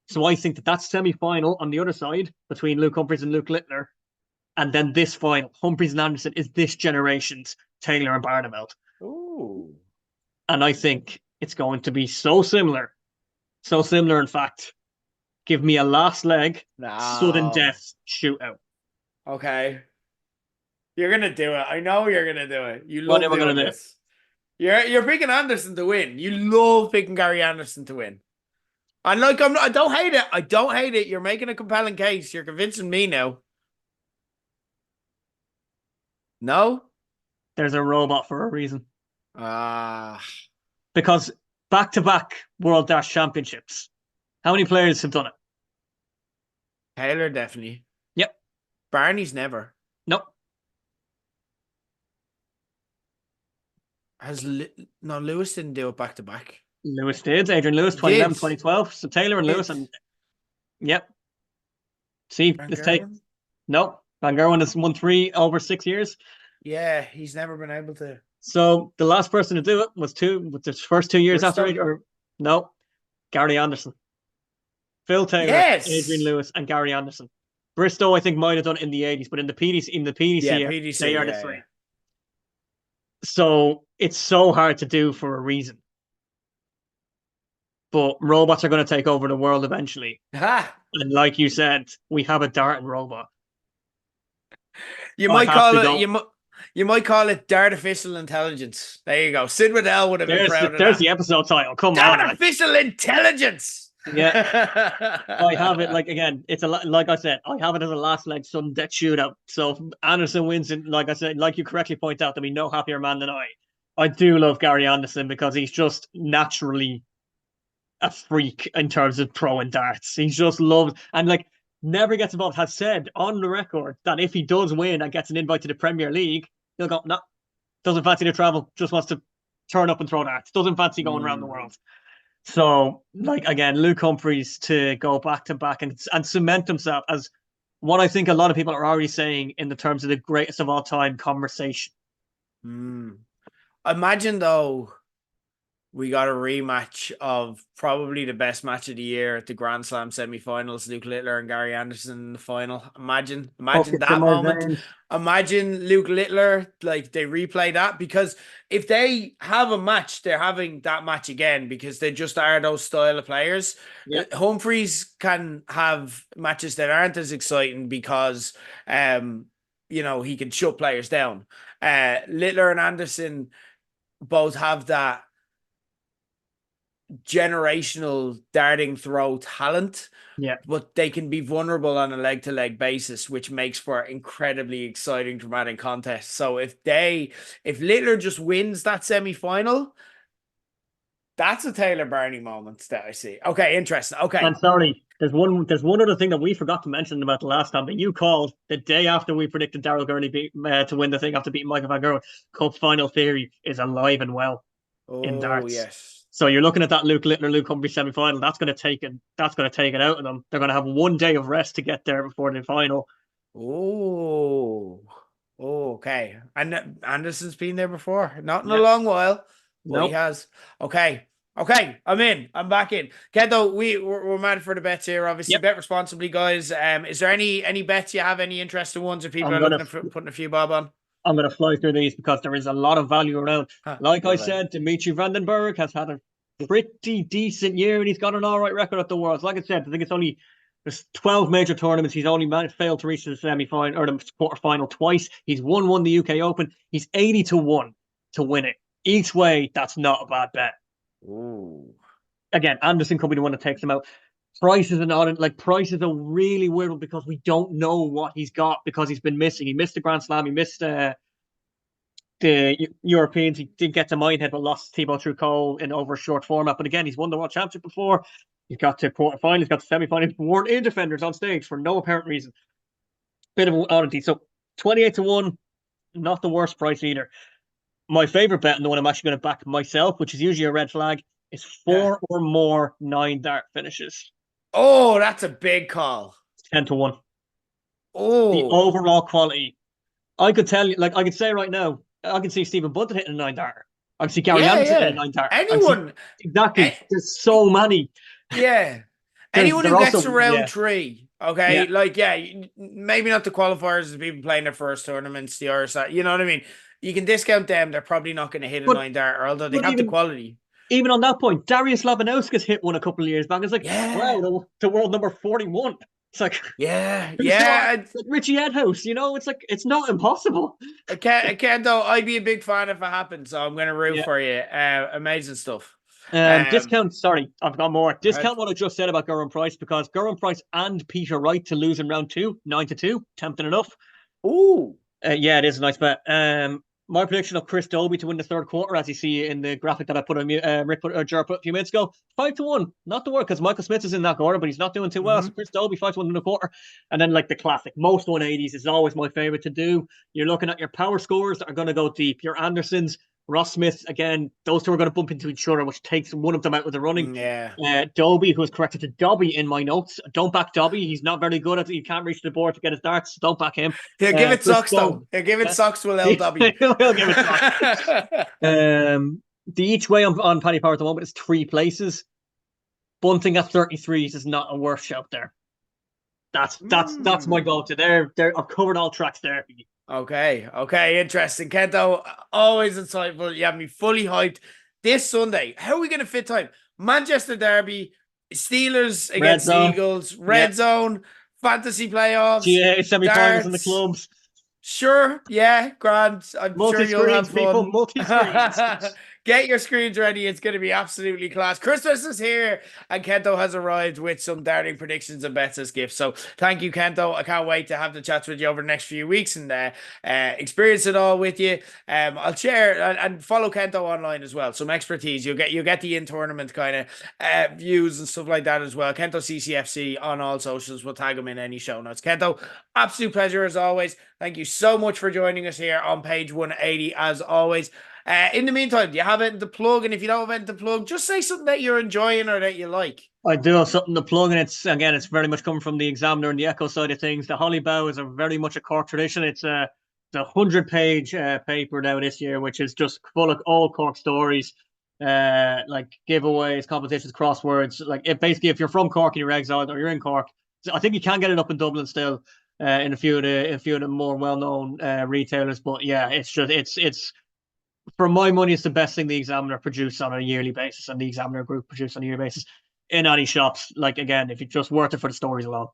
[SPEAKER 2] So I think that semi-final on the other side between Luke Humphries and Luke Littler, and then this final, Humphries and Anderson, is this generation's Taylor and Barneveld.
[SPEAKER 1] Ooh.
[SPEAKER 2] And I think it's going to be so similar. So similar, in fact. Give me a last leg, sudden
[SPEAKER 1] No.
[SPEAKER 2] death shootout.
[SPEAKER 1] Okay. You're gonna do it. I know you're gonna do it. You
[SPEAKER 2] What
[SPEAKER 1] love
[SPEAKER 2] am I going
[SPEAKER 1] doing
[SPEAKER 2] to do?
[SPEAKER 1] this. You're picking Anderson to win. You love picking Gary Anderson to win. And like I don't hate it. I don't hate it. You're making a compelling case. You're convincing me now. No?
[SPEAKER 2] There's a robot for a reason.
[SPEAKER 1] Ah.
[SPEAKER 2] Because back-to-back World Dash Championships. How many players have done it?
[SPEAKER 1] Taylor definitely.
[SPEAKER 2] Yep.
[SPEAKER 1] Barney's never.
[SPEAKER 2] Nope.
[SPEAKER 1] No, Lewis didn't do it back to back.
[SPEAKER 2] Lewis did. Adrian Lewis,
[SPEAKER 1] He
[SPEAKER 2] 2011,
[SPEAKER 1] did.
[SPEAKER 2] 2012. So Taylor and
[SPEAKER 1] He
[SPEAKER 2] Lewis
[SPEAKER 1] did.
[SPEAKER 2] and yep. See,
[SPEAKER 1] Van
[SPEAKER 2] let's take
[SPEAKER 1] Gerwen?
[SPEAKER 2] nope. Van Gerwen has won 3 over 6 years.
[SPEAKER 1] Yeah, he's never been able to.
[SPEAKER 2] So the last person to do it was with the first 2 years
[SPEAKER 1] Bristow?
[SPEAKER 2] after or no, Gary Anderson. Phil Taylor,
[SPEAKER 1] Yes.
[SPEAKER 2] Adrian Lewis, and Gary Anderson. Bristow, I think, might have done it in the 80s, but in the PDC,
[SPEAKER 1] Yeah, PDC,
[SPEAKER 2] they are the
[SPEAKER 1] yeah,
[SPEAKER 2] 3.
[SPEAKER 1] yeah.
[SPEAKER 2] So it's so hard to do for a reason. But robots are going to take over the world eventually.
[SPEAKER 1] Ha!
[SPEAKER 2] And like you said, we have a darting robot.
[SPEAKER 1] You
[SPEAKER 2] I
[SPEAKER 1] might
[SPEAKER 2] have
[SPEAKER 1] call
[SPEAKER 2] to
[SPEAKER 1] it
[SPEAKER 2] go.
[SPEAKER 1] you might call it artificial intelligence. There you go. Sid Waddell would have been proud of
[SPEAKER 2] There's
[SPEAKER 1] that.
[SPEAKER 2] the episode title. Come on, like,
[SPEAKER 1] Artificial intelligence.
[SPEAKER 2] yeah. I have it like again. It's like I said. I have it as a last leg sudden death shootout. So if Anderson wins, and like I said, like you correctly point out, there'll be no happier man than I. I do love Gary Anderson because he's just naturally a freak in terms of throwing darts. He's just loves and like never gets involved. Has said on the record that if he does win and gets an invite to the Premier League, he'll go, no, doesn't fancy the travel, just wants to turn up and throw darts. Doesn't fancy going around the world. So, like again, Luke Humphries to go back to back and cement himself as what I think a lot of people are already saying in the terms of the greatest of all time conversation.
[SPEAKER 1] Imagine though, we got a rematch of probably the best match of the year at the Grand Slam semi-finals. Luke Littler and Gary Anderson in the final. Imagine that moment. Imagine Luke Littler, like they replay that, because if they have a match, they're having that match again because they just are those style of players.
[SPEAKER 2] Yep.
[SPEAKER 1] Humphries can have matches that aren't as exciting because, you know, he can shut players down. Littler and Anderson both have that generational darting throw talent, but they can be vulnerable on a leg-to-leg basis, which makes for incredibly exciting dramatic contests. So if Littler just wins that semi-final, that's a Taylor Barney moment that I see. Okay, interesting. Okay,
[SPEAKER 2] and sorry, there's one other thing that we forgot to mention about the last time that you called the day after we predicted Daryl Gurney to win the thing after beating Michael Van Gerwen. Cup final theory is alive and well. in
[SPEAKER 1] Oh,
[SPEAKER 2] darts.
[SPEAKER 1] yes.
[SPEAKER 2] So you're looking at that Luke Littler, Luke Humphries semi-final. That's going to take it. That's going to take it out of them. They're going to have one day of rest to get there before the final.
[SPEAKER 1] Oh, oh, okay. And Anderson's been there before. Not in a
[SPEAKER 2] Yeah.
[SPEAKER 1] long while, but he
[SPEAKER 2] Nope.
[SPEAKER 1] has. Okay. Okay, I'm in. I'm back in. Kento, we're mad for the bets here. Obviously,
[SPEAKER 2] Yep.
[SPEAKER 1] bet responsibly, guys. Is there any bets you have? Any interesting ones? If people
[SPEAKER 2] I'm
[SPEAKER 1] are
[SPEAKER 2] gonna
[SPEAKER 1] looking at putting a few bob on?
[SPEAKER 2] I'm gonna fly through these because there is a lot of value around.
[SPEAKER 1] Huh,
[SPEAKER 2] Like I
[SPEAKER 1] love it.
[SPEAKER 2] said, Dimitri Vandenberg has had a pretty decent year and he's got an all right record at the Worlds. Like I said, I think there's 12 major tournaments. He's only failed to reach the semi-final or the quarter-final twice. He's won the UK Open. He's 80-1 to win it. Each way, that's not a bad bet.
[SPEAKER 1] Ooh.
[SPEAKER 2] Again, Anderson could be the one that takes him out. Price is Price is a really weird one because we don't know what he's got because he's been missing. He missed the Grand Slam. He missed the Europeans. He did get to Minehead, but lost Thibaut Tricot in over a short format. But again, he's won the World Championship before. He's got to quarterfinals. He's got to semi-finals. Worn in defenders on stage for no apparent reason. Bit of an oddity. So 28-1, not the worst price either. My favorite bet, and the one I'm actually going to back myself, which is usually a red flag, is 4 or more 9-dart finishes.
[SPEAKER 1] Oh, that's a big call.
[SPEAKER 2] 10-1. The
[SPEAKER 1] Oh,
[SPEAKER 2] overall quality. I could tell you, I could say right now, I can see Stephen Bunton hitting a 9-dart. I can see Gary
[SPEAKER 1] yeah,
[SPEAKER 2] Anderson hitting
[SPEAKER 1] yeah.
[SPEAKER 2] a 9-dart.
[SPEAKER 1] Anyone,
[SPEAKER 2] Exactly.
[SPEAKER 1] eh,
[SPEAKER 2] There's so many.
[SPEAKER 1] yeah. Anyone
[SPEAKER 2] They're
[SPEAKER 1] who gets
[SPEAKER 2] also,
[SPEAKER 1] to round
[SPEAKER 2] yeah,
[SPEAKER 1] three,
[SPEAKER 2] yeah.
[SPEAKER 1] okay, maybe not the qualifiers, the people playing their first tournaments, the Irish side, you know what I mean? You can discount them. They're probably not going to hit a
[SPEAKER 2] But
[SPEAKER 1] 9-dart, although they
[SPEAKER 2] but
[SPEAKER 1] have the quality.
[SPEAKER 2] even on that point, Darius Labanauskas hit one a couple of years back. It's like,
[SPEAKER 1] Yeah,
[SPEAKER 2] wow, the world number 41. It's like,
[SPEAKER 1] yeah,
[SPEAKER 2] it's not
[SPEAKER 1] yeah.
[SPEAKER 2] like Richie Edhouse, it's like it's not impossible.
[SPEAKER 1] I can't though. I'd be a big fan if it happened, so I'm going to root
[SPEAKER 2] Yeah.
[SPEAKER 1] for you. Amazing stuff.
[SPEAKER 2] Discount. Sorry, I've got more.
[SPEAKER 1] Right.
[SPEAKER 2] Discount what I just said about Gerwyn Price because Gerwyn Price and Peter Wright to lose in round two, 9-2, tempting enough.
[SPEAKER 1] Ooh,
[SPEAKER 2] Yeah, it is a nice bet. My prediction of Chris Dobie to win the third quarter, as you see in the graphic that I put on Ger put a few minutes ago, 5-1. Not the work because Michael Smith is in that quarter, but he's not doing too well. So Chris Dobie 5-1 in the quarter, and then the classic most 180s is always my favorite to do. You're looking at your power scores that are going to go deep. Your Andersons, Ross Smith, again, those two are going to bump into each other, which takes one of them out with the running.
[SPEAKER 1] Yeah.
[SPEAKER 2] Dobie, who is corrected to Dobby in my notes. Don't back Dobby. He's not very good at it. He can't reach the board to get his darts. Don't back him.
[SPEAKER 1] He'll give it
[SPEAKER 2] Chris
[SPEAKER 1] socks though. He'll give it socks to LW.
[SPEAKER 2] He'll give it socks. The each way on Paddy Power at the moment is 3 places. Bunting at 33s is not a worse shout there. That's my go-to. I've covered all tracks there.
[SPEAKER 1] Okay, interesting. Kento, always insightful. You have me fully hyped. This Sunday, how are we going to fit time? Manchester Derby, Steelers against Eagles, Red Zone, fantasy playoffs,
[SPEAKER 2] GA semi-finals in the
[SPEAKER 1] darts.
[SPEAKER 2] clubs.
[SPEAKER 1] Sure, yeah, grand. I'm sure you'll have fun.
[SPEAKER 2] People, multi-screens.
[SPEAKER 1] Get your screens ready. It's going to be absolutely class. Christmas is here, and Kento has arrived with some darting predictions and bets as gifts. So thank you, Kento. I can't wait to have the chats with you over the next few weeks and experience it all with you. I'll share and follow Kento online as well. Some expertise. You'll get the in-tournament kind of views and stuff like that as well. Kento CCFC on all socials. We'll tag him in any show notes. Kento, absolute pleasure as always. Thank you so much for joining us here on page 180 as always. In the meantime, do you have anything to plug? And if you don't have anything to plug, just say something that you're enjoying or that you like.
[SPEAKER 2] I do have something to plug, and it's very much coming from the Examiner and the Echo side of things. The Holly Bow is very much a Cork tradition. It's the 100-page paper now this year, which is just full of all Cork stories, like giveaways, competitions, crosswords. If you're from Cork and you're exiled or you're in Cork, I think you can get it up in Dublin still in a few of the more well-known retailers. But yeah, it's. For my money, it's the best thing the Examiner produce on a yearly basis, and the Examiner Group produce on a yearly basis in any shops. Again, if it's just worth it for the stories alone.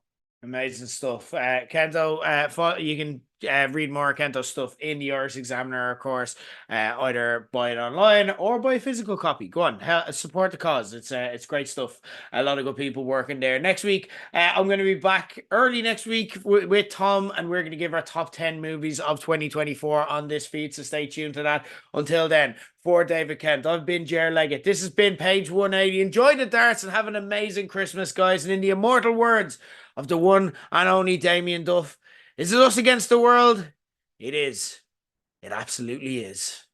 [SPEAKER 1] Amazing stuff. Kento, you can read more Kento stuff in the Irish Examiner, of course. Either buy it online or buy a physical copy. Go on, support the cause. It's great stuff. A lot of good people working there. Next week, I'm going to be back early next week with Tom, and we're going to give our top 10 movies of 2024 on this feed. So stay tuned to that. Until then, for David Kent, I've been Ger Leggett. This has been page 180. Enjoy the darts and have an amazing Christmas, guys. And in the immortal words of the one and only Damien Duff, is it us against the world? It is. It absolutely is.